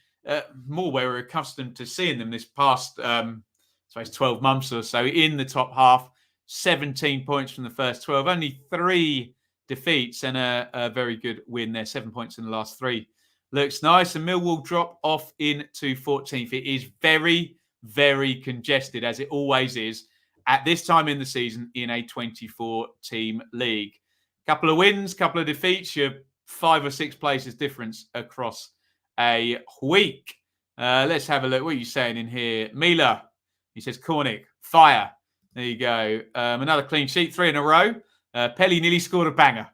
more where we're accustomed to seeing them this past 12 months or so in the top half. 17 points from the first 12. Only 3 defeats and a very good win there. 7 points in the last 3. Looks nice. And Millwall drop off into 14th. It is very, very congested, as it always is at this time in the season in a 24-team league. Couple of wins, couple of defeats. You're 5 or 6 places difference across a week. Let's have a look. What are you saying in here? Mila, he says, Cornick, fire. There you go. Another clean sheet, 3 in a row. Pelly nearly scored a banger.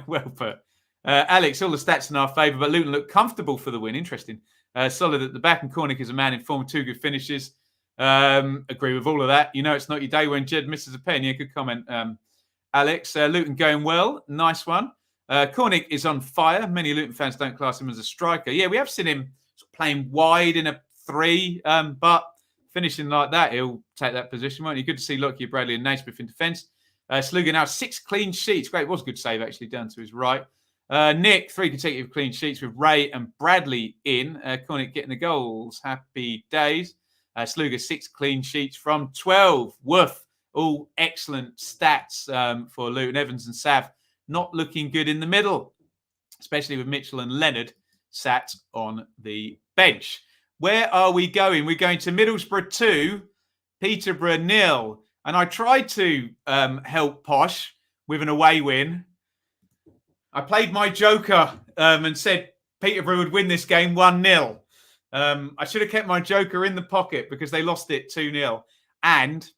Well put. Alex, all the stats in our favour, but Luton look comfortable for the win. Interesting. Solid at the back, and Cornick is a man in form. 2 good finishes. Agree with all of that. You know it's not your day when Jed misses a pen. Yeah, good comment, Alex. Luton going well. Nice one. Cornick is on fire. Many Luton fans don't class him as a striker. Yeah, we have seen him playing wide in a 3, but finishing like that, he'll take that position, won't he? Good to see Lockyer, Bradley and Naismith in defence. Sluga now 6 clean sheets. Great. It was a good save, actually, down to his right. Nick, 3 consecutive clean sheets with Ray and Bradley in. Cornick getting the goals. Happy days. Sluga 6 clean sheets from 12. Woof. All excellent stats for Luton. Evans and Sav not looking good in the middle, especially with Mitchell and Leonard sat on the bench. Where are we going? We're going to Middlesbrough 2, Peterborough 0. And I tried to help Posh with an away win. I played my joker and said Peterborough would win this game 1-0. I should have kept my joker in the pocket because they lost it 2-0. And,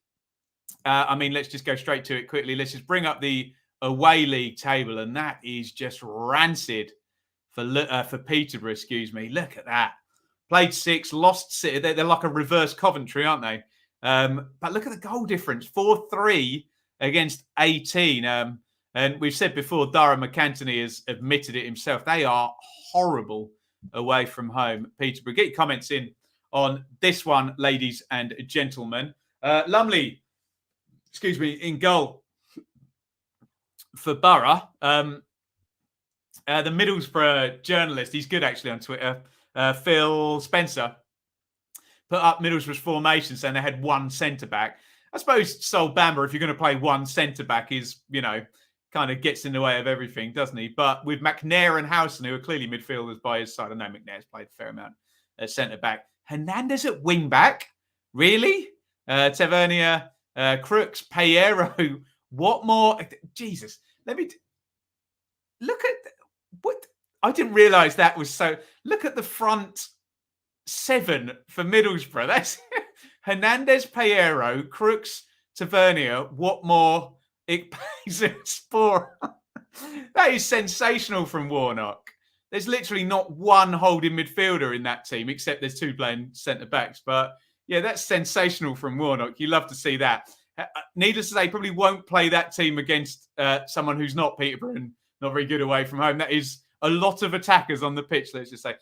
let's just go straight to it quickly. Let's just bring up the away league table. And that is just rancid for Peterborough, excuse me. Look at that. Played 6, lost 6. They're like a reverse Coventry, aren't they? But look at the goal difference. 4-3 against 18. And we've said before, Dara McAntony has admitted it himself. They are horrible away from home, Peterborough. Get your comments in on this one, ladies and gentlemen. Lumley, in goal for Borough. The Middlesbrough journalist, he's good actually on Twitter, Phil Spencer, put up Middlesbrough's formation saying they had 1 centre-back. I suppose Sol Bamba, if you're going to play 1 centre-back, is, kind of gets in the way of everything, doesn't he? But with McNair and Howson, who are clearly midfielders by his side, I know McNair's played a fair amount at centre-back. Hernandez at wing-back? Really? Tavernier, Crooks, Payero. What more? Jesus. Let me... Look at... What... I didn't realise that was so... Look at the front 7 for Middlesbrough. That's Hernandez, Payero, Crooks, Tavernier, Watmore, Spore. That is sensational from Warnock. There's literally not one holding midfielder in that team, except there's 2 playing centre-backs. But, yeah, that's sensational from Warnock. You love to see that. Needless to say, probably won't play that team against someone who's not Peterborough and not very good away from home. That is a lot of attackers on the pitch, let's just say.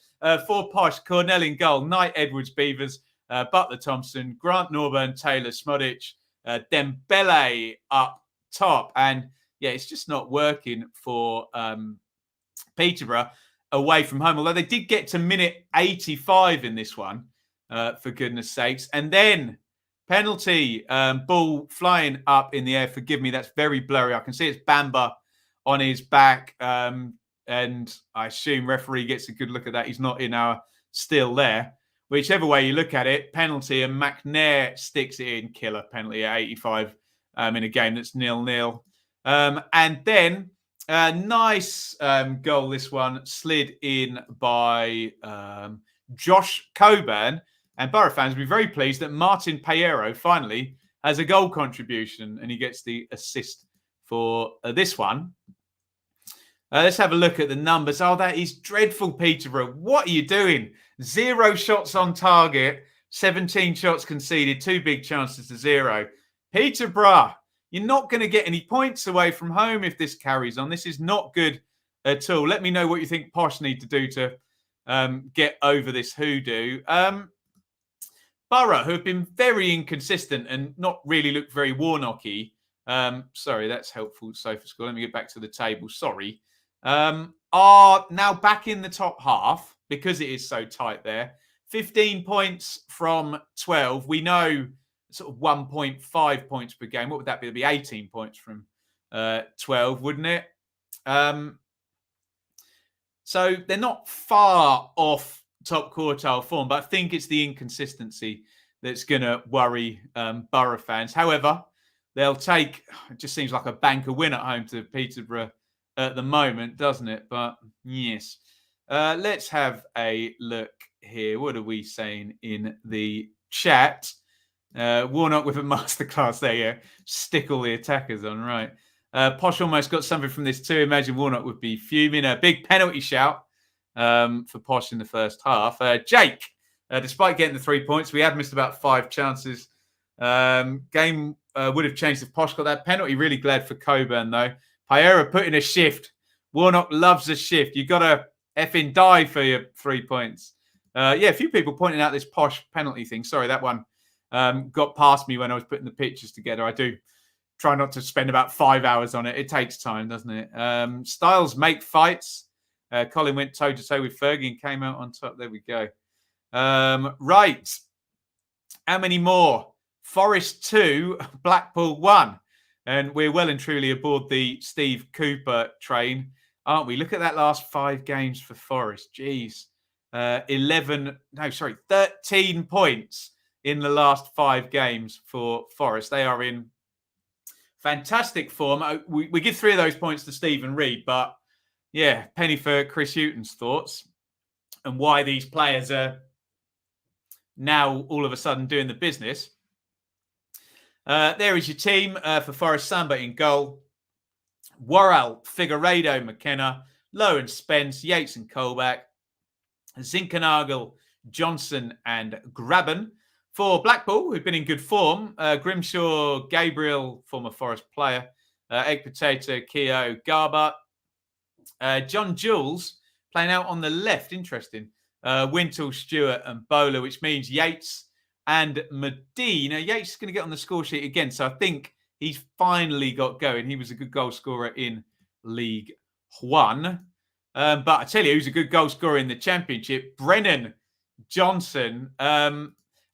For Posh, Cornell in goal, Knight, Edwards, Beavers, Butler, Thompson, Grant, Norburn, Taylor, Smodic, Dembele up top. And, yeah, it's just not working for Peterborough away from home. Although they did get to minute 85 in this one, for goodness sakes. And then penalty, ball flying up in the air. Forgive me, that's very blurry. I can see it's Bamba on his back. And I assume referee gets a good look at that. He's not in our still there. Whichever way you look at it, penalty, and McNair sticks it in. Killer penalty at 85 in a game that's 0-0. And then nice goal, this one, slid in by Josh Coburn. And Borough fans will be very pleased that Martin Payero finally has a goal contribution, and he gets the assist for this one. Let's have a look at the numbers. Oh, that is dreadful, Peterborough. What are you doing? 0 shots on target, 17 shots conceded, 2 big chances to 0. Peterborough, you're not going to get any points away from home if this carries on. This is not good at all. Let me know what you think Posh need to do to get over this hoodoo. Borough, who have been very inconsistent and not really looked very Warnocky. Sorry, that's helpful, Sofa School. Let me get back to the table. Sorry. Are now back in the top half because it is so tight there. 15 points from 12. We know sort of 1.5 points per game. What would that be? It'd be 18 points from 12, wouldn't it? So they're not far off top quartile form, but I think it's the inconsistency that's going to worry Borough fans. However, they'll take, it just seems like a banker win at home to Peterborough at the moment, doesn't it? But yes. Let's have a look here. What are we saying in the chat? Warnock with a masterclass there, yeah. Stick all the attackers on, right. Posh almost got something from this too. Imagine Warnock would be fuming. A big penalty shout for Posh in the first half. Jake, despite getting the 3 points, we had missed about 5 chances. Game would have changed if Posh got that penalty. Really glad for Coburn, though. Paera put in a shift. Warnock loves a shift. You've got to effing die for your 3 points. Yeah, a few people pointing out this Posh penalty thing. Sorry, that one got past me when I was putting the pictures together. I do try not to spend about 5 hours on it. It takes time, doesn't it? Styles make fights. Colin went toe-to-toe with Fergie and came out on top. There we go. Right. How many more? Forest 2, Blackpool 1. And we're well and truly aboard the Steve Cooper train, aren't we? Look at that last 5 games for Forest. Jeez. 13 points in the last 5 games for Forest. They are in fantastic form. We give 3 of those points to Stephen Reid, but yeah, penny for Chris Hughton's thoughts and why these players are now all of a sudden doing the business. There is your team for Forest. Samba in goal. Worrell, Figueiredo, McKenna, Lowe and Spence, Yates and Colback, Zinkernagel, Johnson and Graben. For Blackpool, who've been in good form, Grimshaw, Gabriel, former Forest player, Egg Potato, Keogh, Garbutt, John Jules playing out on the left. Interesting. Wintle, Stewart and Bowler, which means Yates and Medina. Yates is going to get on the score sheet again. So I think he's finally got going. He was a good goal scorer in League One. But I tell you, who's a good goal scorer in the Championship? Brennan Johnson.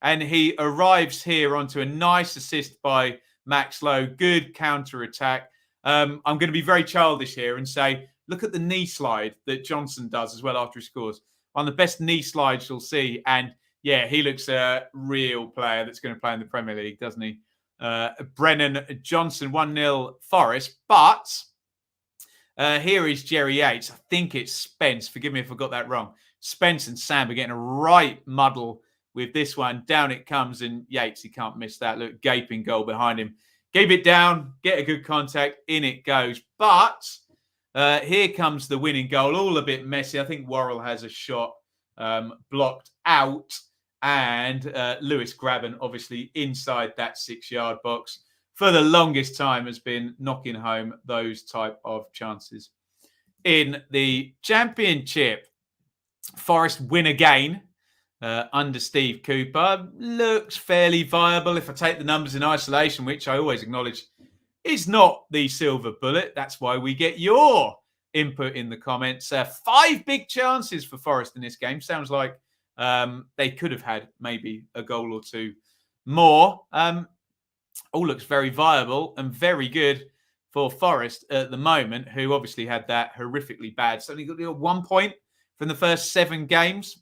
And he arrives here onto a nice assist by Max Lowe. Good counter-attack. I'm going to be very childish here and say, look at the knee slide that Johnson does as well after he scores. One of the best knee slides you'll see. And yeah, he looks a real player that's going to play in the Premier League, doesn't he? Brennan Johnson, 1-0 Forest. But here is Jerry Yates. I think it's Spence. Forgive me if I got that wrong. Spence and Sam are getting a right muddle with this one. Down it comes, and Yates, he can't miss that. Look, gaping goal behind him. Keep it down, get a good contact, in it goes. But here comes the winning goal, all a bit messy. I think Worrell has a shot blocked out, and Lewis Graben, obviously inside that 6-yard box, for the longest time has been knocking home those type of chances. In the Championship, Forest win again. Under Steve Cooper, looks fairly viable if I take the numbers in isolation, which I always acknowledge is not the silver bullet. That's why we get your input in the comments. 5 big chances for Forest in this game. Sounds like they could have had maybe a goal or 2 more. All looks very viable and very good for Forest at the moment, who obviously had that horrifically bad. So only got 1 point from the first 7 games.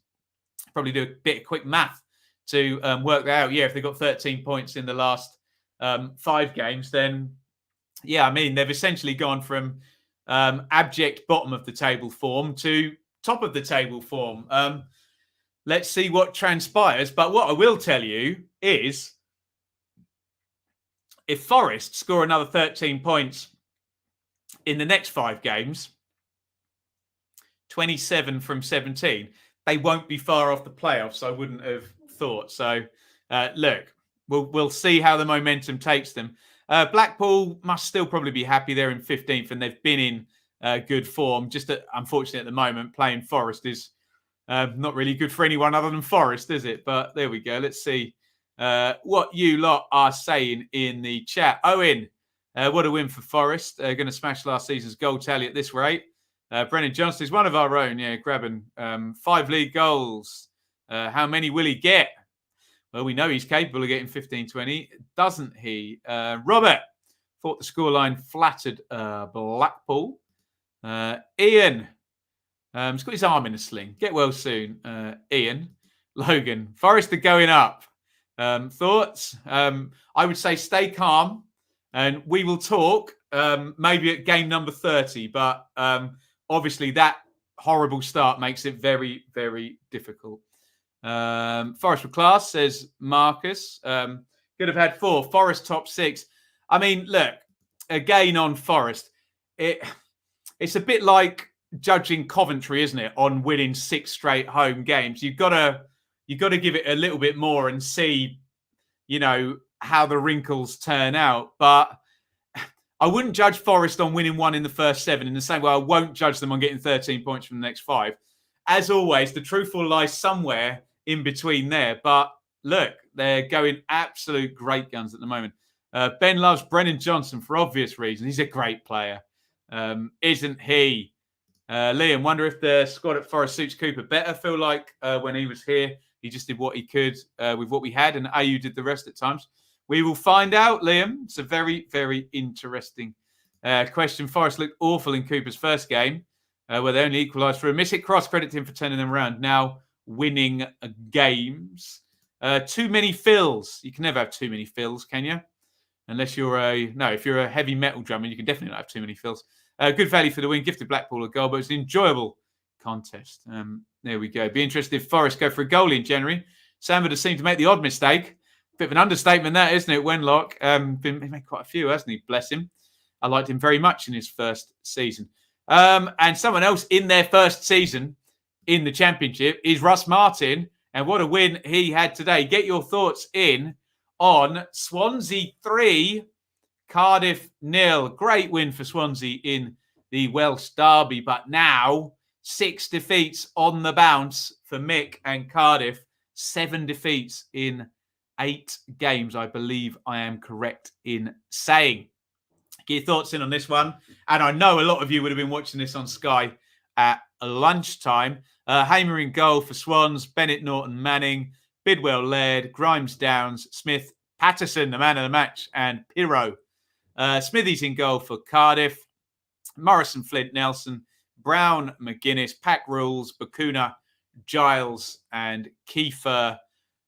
Probably do a bit of quick math to work that out. Yeah, if they got 13 points in the last 5 games, then yeah, I mean, they've essentially gone from abject bottom of the table form to top of the table form. Let's see what transpires. But what I will tell you is if Forest score another 13 points in the next 5 games, 27 from 17. They won't be far off the playoffs, I wouldn't have thought. So, look, we'll see how the momentum takes them. Blackpool must still probably be happy they're in 15th and they've been in good form. Just unfortunately at the moment, playing Forest is not really good for anyone other than Forest, is it? But there we go. Let's see what you lot are saying in the chat. Owen, what a win for Forest. Going to smash last season's goal tally at this rate. Brennan Johnston is one of our own, grabbing 5 league goals. How many will he get? Well, we know he's capable of getting 15, 20, doesn't he? Robert thought the scoreline flattered Blackpool. Ian, he's got his arm in a sling. Get well soon, Ian. Logan, Forest are going up. Thoughts? I would say stay calm and we will talk maybe at game number 30. But obviously that horrible start makes it very, very difficult. Forest with class, says Marcus. Could have had 4. Forest top 6. I mean, look, again on Forest, it's a bit like judging Coventry, isn't it, on winning 6 straight home games. You've got to give it a little bit more and see, how the wrinkles turn out. But I wouldn't judge Forest on winning 1 in the first 7 in the same way I won't judge them on getting 13 points from the next 5. As always, the truth will lie somewhere in between there. But look, they're going absolute great guns at the moment. Ben loves Brennan Johnson for obvious reasons. He's a great player, isn't he? Liam, wonder if the squad at Forest suits Cooper better. Feel like when he was here, he just did what he could with what we had, and AU did the rest at times. We will find out, Liam. It's a very, very interesting question. Forest looked awful in Cooper's first game, where they only equalised for a miss. Hit cross, credit him for turning them around. Now winning games. Too many fills. You can never have too many fills, can you? Unless you're if you're a heavy metal drummer, you can definitely not have too many fills. Good value for the win. Gifted Blackpool a goal, but it's an enjoyable contest. There we go. Be interested if Forest go for a goal in January. Sandford has seemed to make the odd mistake. Bit of an understatement, that, isn't it? Wenlock. He made quite a few, hasn't he? Bless him. I liked him very much in his first season. And someone else in their first season in the Championship is Russ Martin. And what a win he had today. Get your thoughts in on Swansea 3, Cardiff 0. Great win for Swansea in the Welsh derby. But now 6 defeats on the bounce for Mick and Cardiff. 7 defeats in 8 games, I believe I am correct in saying. Get your thoughts in on this one. And I know a lot of you would have been watching this on Sky at lunchtime. Hamer in goal for Swans, Bennett, Norton, Manning, Bidwell, Laird, Grimes, Downs, Smith, Patterson, the man of the match, and Pirro. Smithies in goal for Cardiff, Morrison, Flint, Nelson, Brown, McGuinness, Pack Rules, Bakuna, Giles, and Kiefer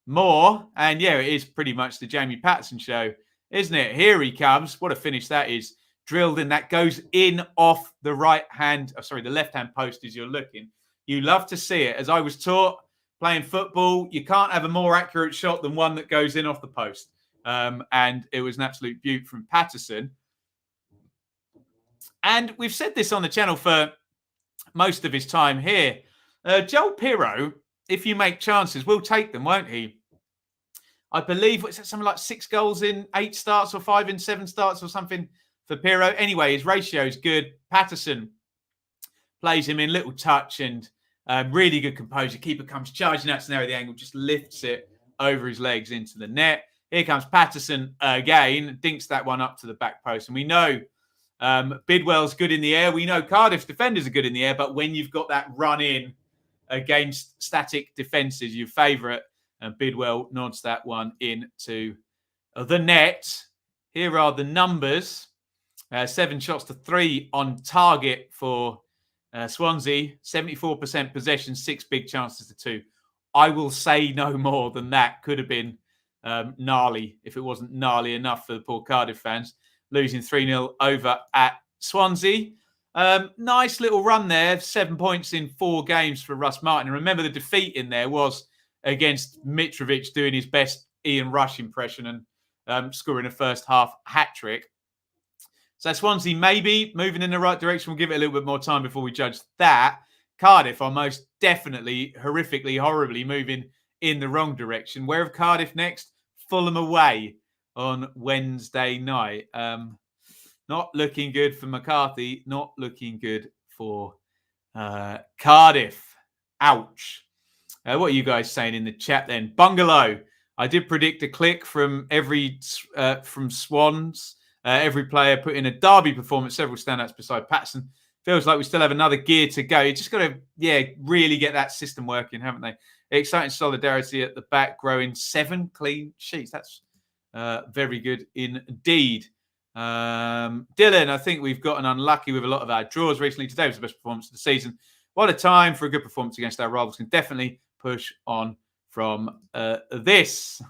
Moore. And yeah, it is pretty much the Jamie Patterson show, isn't it? Here he comes. What a finish that is. Drilled in. That goes in off the the left-hand post as you're looking. You love to see it. As I was taught playing football, you can't have a more accurate shot than one that goes in off the post. And it was an absolute beaut from Patterson. And we've said this on the channel for most of his time here. Joel Pirro, if you make chances, will take them, won't he? I believe, what's that, something like 6 goals in 8 starts or 5 in 7 starts or something for Pirro. Anyway, his ratio is good. Patterson plays him in, little touch and really good composure. Keeper comes charging out to narrow the angle, just lifts it over his legs into the net. Here comes Patterson again, dinks that one up to the back post. And we know Bidwell's good in the air. We know Cardiff's defenders are good in the air, but when you've got that run in against static defences, your favourite, and Bidwell nods that one into the net. Here are the numbers. 7 shots to 3 on target for Swansea. 74% possession, 6 big chances to 2. I will say no more than that. Could have been gnarly if it wasn't gnarly enough for the poor Cardiff fans. Losing 3-0 over at Swansea. Nice little run there. 7 points in 4 games for Russ Martin. And remember, the defeat in there was against Mitrovic doing his best Ian Rush impression and scoring a first half hat-trick. So Swansea maybe moving in the right direction. We'll give it a little bit more time before we judge that. Cardiff are most definitely, horrifically, horribly moving in the wrong direction. Where have Cardiff next? Fulham away on Wednesday night. Not looking good for McCarthy. Not looking good for Cardiff. Ouch. What are you guys saying in the chat then? Bungalow. I did predict a click from from Swans. Every player put in a derby performance, several standouts beside Patterson. Feels like we still have another gear to go. You just got to, really get that system working, haven't they? Exciting solidarity at the back, growing 7 clean sheets. That's very good indeed. Dylan, I think we've gotten unlucky with a lot of our draws recently. Today was the best performance of the season. What a time for a good performance against our rivals. Can definitely push on from this.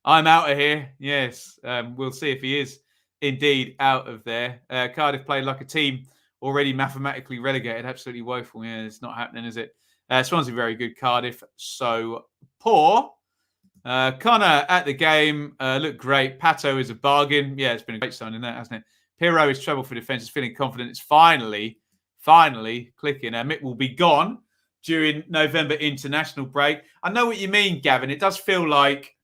I'm out of here. Yes, we'll see if he is indeed out of there. Cardiff played like a team already mathematically relegated. Absolutely woeful. Yeah, it's not happening, is it? Swansea very good. Cardiff so poor. Connor at the game looked great. Pato is a bargain. Yeah, it's been a great signing that, hasn't it? Pirro is trouble for defence. Is feeling confident. It's finally clicking. Mick will be gone during November international break. I know what you mean, Gavin. It does feel like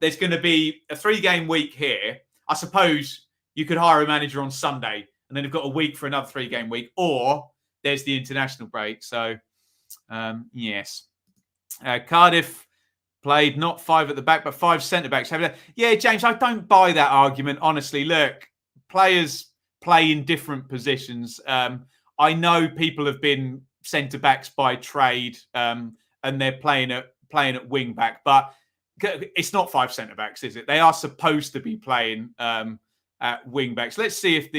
there's going to be a 3-game week here. I suppose you could hire a manager on Sunday and then you've got a week for another 3-game week, or there's the international break. So, yes. Cardiff played not 5 at the back, but 5 centre-backs. Yeah, James, I don't buy that argument, honestly. Look, players play in different positions. I know people have been centre-backs by trade and they're playing at wing-back, but it's not 5 centre-backs, is it? They are supposed to be playing at wing-backs. Let's see if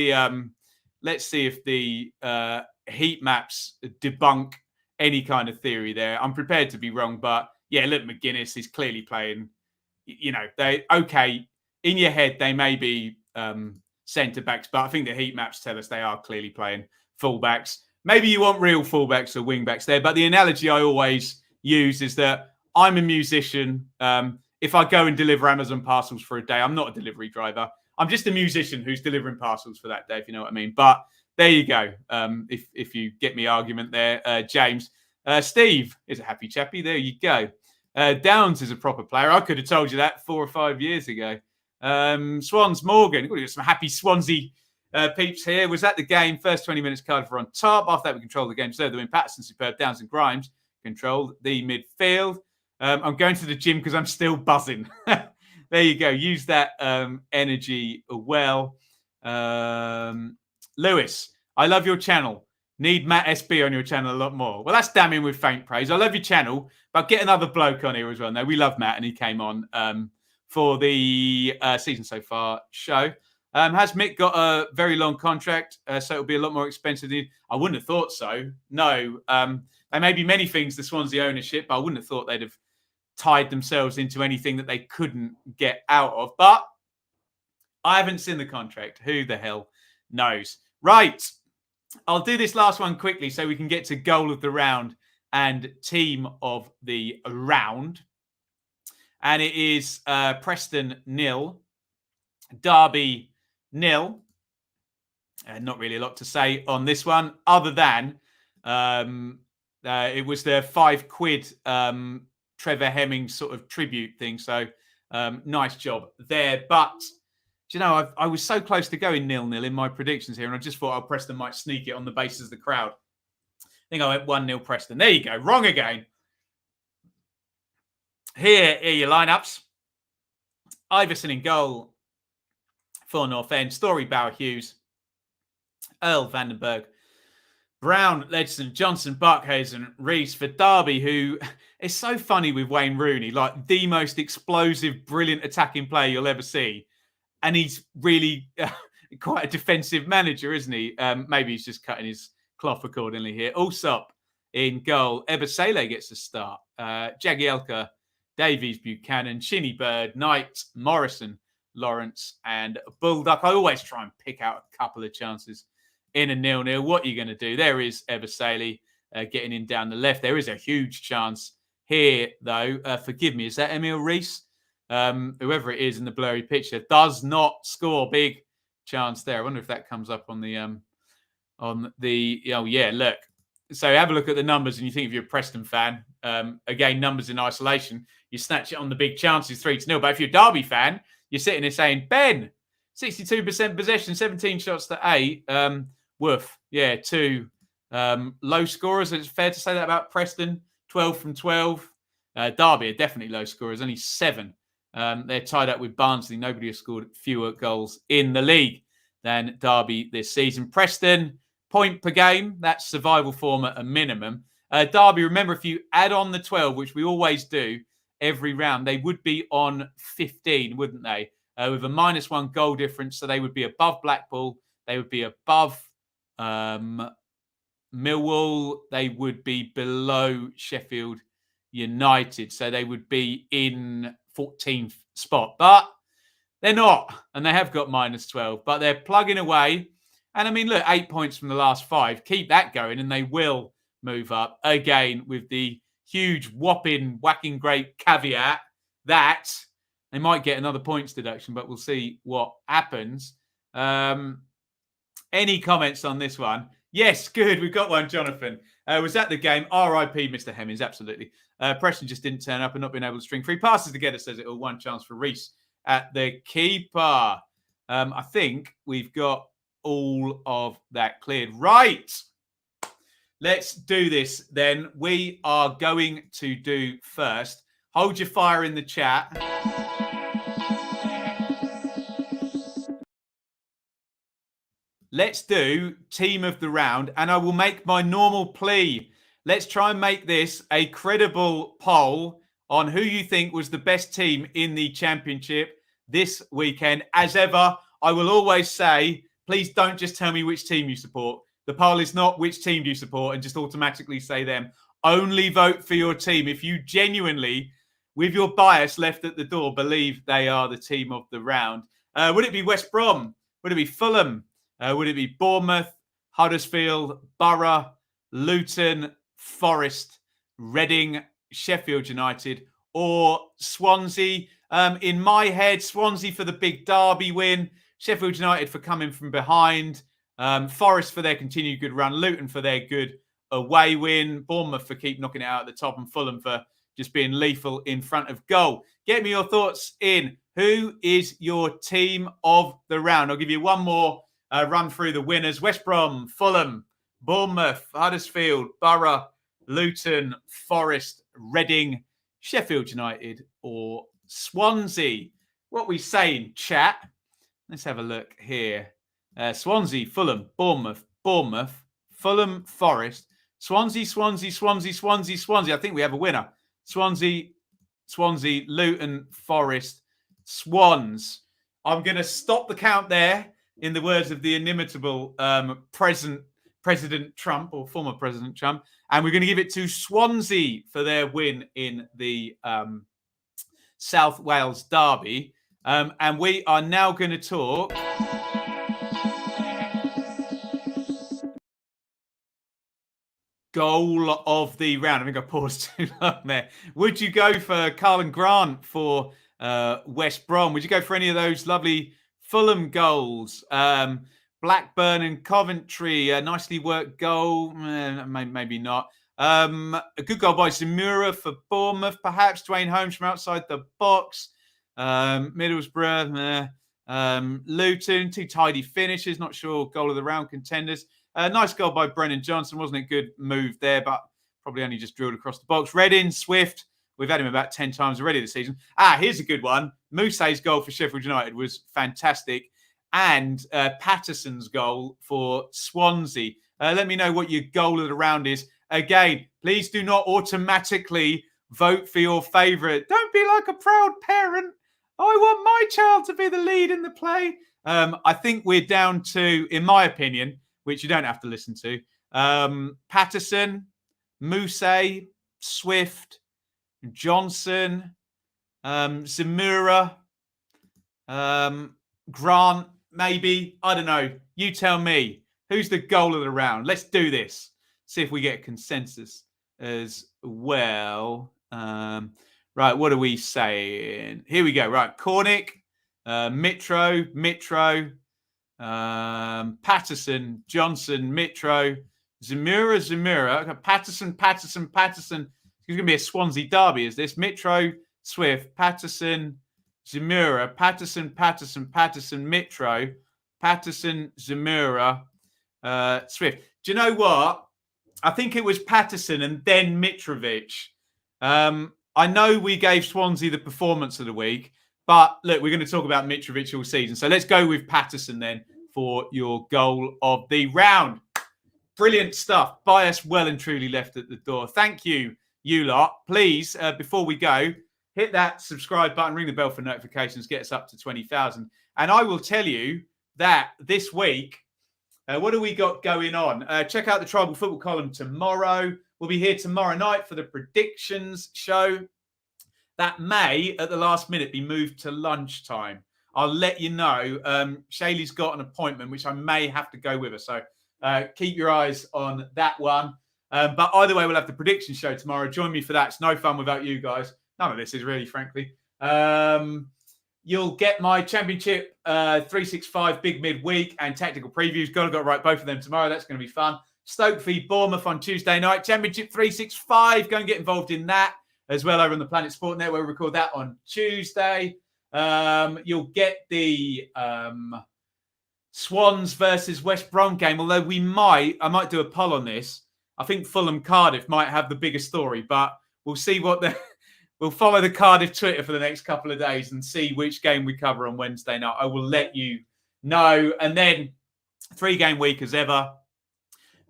the heat maps debunk any kind of theory there. I'm prepared to be wrong, but yeah, look, McGuinness is clearly playing. In your head they may be centre backs, but I think the heat maps tell us they are clearly playing fullbacks. Maybe you want real fullbacks or wing backs there, but the analogy I always use is that I'm a musician. If I go and deliver Amazon parcels for a day, I'm not a delivery driver. I'm just a musician who's delivering parcels for that day, if you know what I mean. But there you go. If you get me argument there, James. Steve is a happy chappy. There you go. Downs is a proper player. I could have told you that 4 or 5 years ago. Swans Morgan. We've got some happy Swansea peeps here. Was at the game. First 20 minutes, Cardiff were on top. After that, we controlled the game. So the win. Patterson superb. Downs and Grimes controlled the midfield. I'm going to the gym because I'm still buzzing. There you go. Use that energy well. Lewis, I love your channel. Need Matt SB on your channel a lot more. Well, that's damning with faint praise. I love your channel, but get another bloke on here as well. No, we love Matt, and he came on for the season so far show. Has Mick got a very long contract, so it'll be a lot more expensive? I wouldn't have thought so. No. There may be many things, the Swansea ownership, but I wouldn't have thought they'd have tied themselves into anything that they couldn't get out of. But I haven't seen the contract. Who the hell knows? Right. I'll do this last one quickly so we can get to goal of the round and team of the round. And it is Preston 0, Derby 0. Not really a lot to say on this one, other than it was the £5 Trevor Hemming sort of tribute thing. So nice job there. But, do you know, I was so close to going 0-0 in my predictions here, and I just thought Preston might sneak it on the basis of the crowd. I think I went 1-0 Preston. There you go. Wrong again. Here are your lineups. Iverson in goal for North End. Story, Bauer, Hughes, Earl, Vandenberg, Brown, Ledson, Johnson, Barkhuizen, Rees for Derby, who is so funny with Wayne Rooney, like the most explosive, brilliant attacking player you'll ever see. And he's really quite a defensive manager, isn't he? Maybe he's just cutting his cloth accordingly here. Allsop in goal. Ebasele gets a start. Jagielka, Davies, Buchanan, Shinny Bird, Knight, Morrison, Lawrence, and Bulldog. I always try and pick out a couple of chances in a 0-0. What are you going to do? There is Ebasele getting in down the left. There is a huge chance here, though. Forgive me, is that Emil Rees? Whoever it is in the blurry picture does not score. Big chance there. I wonder if that comes up on the oh yeah, look, So have a look at the numbers and you think if you're a Preston fan, again, numbers in isolation, you snatch it on the big chances 3-0. But if you're a Derby fan, you're sitting there saying, Ben, 62% possession, 17 shots to 8. Woof. Yeah, 2 low scorers. It's fair to say that about Preston, 12 from 12. Derby are definitely low scorers, only 7. They're tied up with Barnsley. Nobody has scored fewer goals in the league than Derby this season. Preston, point per game. That's survival form at a minimum. Derby, remember, if you add on the 12, which we always do every round, they would be on 15, wouldn't they? With a -1 goal difference. So they would be above Blackpool. They would be above Millwall. They would be below Sheffield United. So they would be in 14th spot. But they're not. And they have got -12. But they're plugging away. And I mean, look, 8 points from the last 5. Keep that going and they will move up. Again, with the huge, whacking great caveat that they might get another points deduction, but we'll see what happens. Any comments on this one? Yes, good. We've got one, Jonathan. Was that the game? R.I.P. Mr. Hemmings, absolutely. Preston just didn't turn up and not being able to string 3 passes together, says it all. 1 chance for Reece at the keeper. I think we've got all of that cleared. Right. Let's do this then. We are going to do first. Hold your fire in the chat. Let's do team of the round, and I will make my normal plea. Let's try and make this a credible poll on who you think was the best team in the championship this weekend. As ever, I will always say, please don't just tell me which team you support. The poll is not which team do you support and just automatically say them. Only vote for your team. If you genuinely, with your bias left at the door, believe they are the team of the round. Would it be West Brom? Would it be Fulham? Would it be Bournemouth, Huddersfield, Borough, Luton, Forest, Reading, Sheffield United, or Swansea? In my head, Swansea for the big derby win, Sheffield United for coming from behind, Forest for their continued good run, Luton for their good away win, Bournemouth for keep knocking it out at the top, and Fulham for just being lethal in front of goal. Get me your thoughts in. Who is your team of the round? I'll give you one more run through the winners. West Brom, Fulham, Bournemouth, Huddersfield, Borough, Luton, Forest, Reading, Sheffield United, or Swansea. What we saying, chat? Let's have a look here. Swansea, Fulham, Bournemouth, Fulham, Forest, Swansea. I think we have a winner. Swansea, Luton, Forest, Swans. I'm going to stop the count there, in the words of the inimitable President Trump, or former President Trump. And we're going to give it to Swansea for their win in the South Wales derby. And we are now going to talk goal of the round. I think I paused too long there. Would you go for Carlin Grant for West Brom? Would you go for any of those lovely Fulham goals? Blackburn and Coventry, a nicely worked goal. Maybe not. A good goal by Zemura for Bournemouth, perhaps. Dwayne Holmes from outside the box. Middlesbrough, Luton, 2 tidy finishes. Not sure goal of the round contenders. Nice goal by Brennan Johnson. Wasn't a good move there, but probably only just drilled across the box. Reading, Swift. We've had him about 10 times already this season. Here's a good one. Mousse's goal for Sheffield United was fantastic. And Patterson's goal for Swansea. Let me know what your goal of the round is. Again, please do not automatically vote for your favourite. Don't be like a proud parent. I want my child to be the lead in the play. I think we're down to, in my opinion, which you don't have to listen to, Patterson, Mousse, Swift, Johnson, Zemura, Grant, maybe. I don't know. You tell me. Who's the goal of the round? Let's do this. See if we get a consensus as well. Right, what are we saying? Here we go. Right, Cornick, Mitro, Patterson, Johnson, Mitro, Zamura. Okay, Patterson. It's going to be a Swansea derby, is this? Mitro, Swift, Patterson, Zamura, Patterson, Mitro, Patterson, Zamura, Swift. Do you know what? I think it was Patterson and then Mitrovic. I know we gave Swansea the performance of the week, but look, we're going to talk about Mitrovic all season. So let's go with Patterson then for your goal of the round. Brilliant stuff. Bias well and truly left at the door. Thank you, you lot. Please, before we go, hit that subscribe button, ring the bell for notifications, get us up to 20,000. And I will tell you that this week, what do we got going on? Check out the Tribal Football column tomorrow. We'll be here tomorrow night for the predictions show. That may, at the last minute, be moved to lunchtime. I'll let you know. Shaylee's got an appointment, which I may have to go with her. So keep your eyes on that one. But either way, we'll have the prediction show tomorrow. Join me for that. It's no fun without you guys. None of this is really, frankly. You'll get my Championship 365 big midweek and tactical previews. Got to write both of them tomorrow. That's going to be fun. Stoke v Bournemouth on Tuesday night. Championship 365. Go and get involved in that as well over on the Planet Sport Network. We'll record that on Tuesday. You'll get the Swans versus West Brom game. Although I might do a poll on this. I think Fulham Cardiff might have the bigger story, but we'll see we'll follow the Cardiff Twitter for the next couple of days and see which game we cover on Wednesday night. I will let you know. And then 3-game week as ever.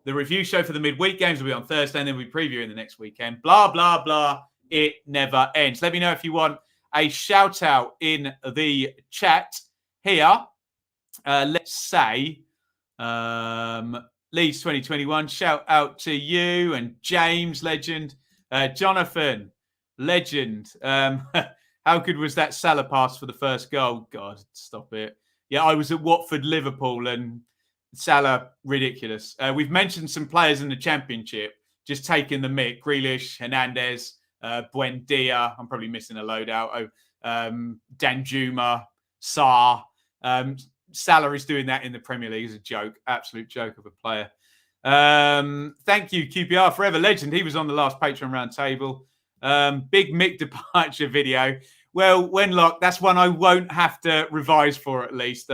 The review show for the midweek games will be on Thursday, and then we'll be previewing the next weekend. Blah, blah, blah. It never ends. Let me know if you want a shout out in the chat here. Let's say Leeds 2021. Shout out to you and James, legend. Jonathan, legend. How good was that Salah pass for the first goal? God, stop it. Yeah, I was at Watford, Liverpool, and Salah, ridiculous. We've mentioned some players in the Championship just taking the mick. Grealish, Hernandez, Buendia. I'm probably missing a load out. Danjuma, Sarr. Salah is doing that in the Premier League as a joke. Absolute joke of a player. Thank you, QPR Forever Legend. He was on the last Patreon round table. Big Mick departure video. Well, Wenlock, that's one I won't have to revise for at least,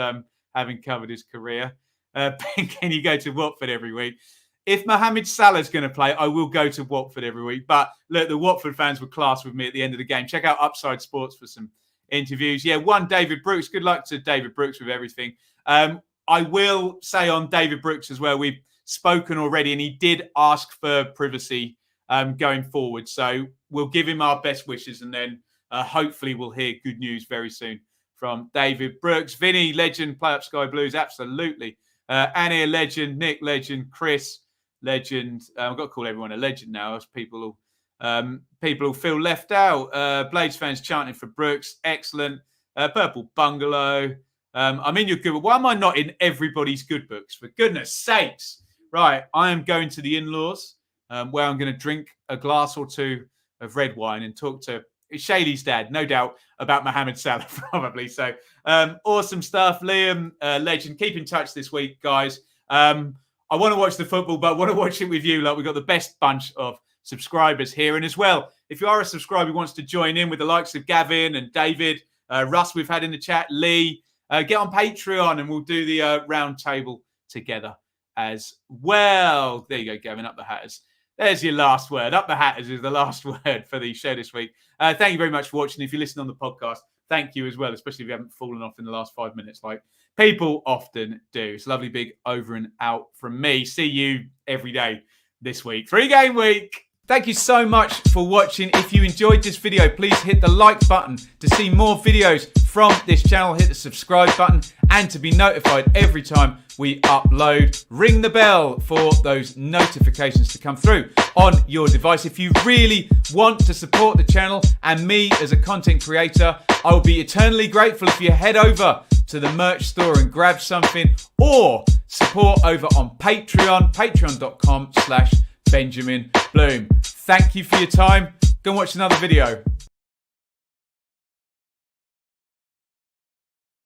having covered his career. Can you go to Watford every week? If Mohamed Salah's going to play, I will go to Watford every week. But look, the Watford fans were class with me at the end of the game. Check out Upside Sports for some interviews. Yeah, one David Brooks. Good luck to David Brooks with everything. I will say on David Brooks as well, we've spoken already, and he did ask for privacy going forward. So we'll give him our best wishes, and then hopefully we'll hear good news very soon from David Brooks. Vinny, legend, play up Sky Blues, absolutely. Annie, legend. Nick, legend. Chris, legend. I've got to call everyone a legend now, as people will feel left out. Blades fans chanting for Brooks, excellent. Purple Bungalow. I'm in your good book. Why am I not in everybody's good books? For goodness sakes. Right, I am going to the in-laws where I'm going to drink a glass or two of red wine and talk to Shaylee's dad, no doubt, about Mohamed Salah, probably. So, awesome stuff. Liam, legend. Keep in touch this week, guys. I want to watch the football, but I want to watch it with you. Like, we've got the best bunch of subscribers here. And as well, if you are a subscriber who wants to join in with the likes of Gavin and David, Russ we've had in the chat, Lee, get on Patreon and we'll do the round table together as well. There you go, Gavin, up the Hatters. There's your last word. Up the Hatters is the last word for the show this week. Thank you very much for watching. If you listen on the podcast, thank you as well, especially if you haven't fallen off in the last 5 minutes like people often do. It's a lovely big over and out from me. See you every day this week. 3-game week. Thank you so much for watching. If you enjoyed this video, please hit the like button to see more videos from this channel. Hit the subscribe button and to be notified every time we upload. Ring the bell for those notifications to come through on your device. If you really want to support the channel and me as a content creator, I will be eternally grateful if you head over to the merch store and grab something, or support over on Patreon, patreon.com/Benjamin Bloom. Thank you for your time. Go and watch another video.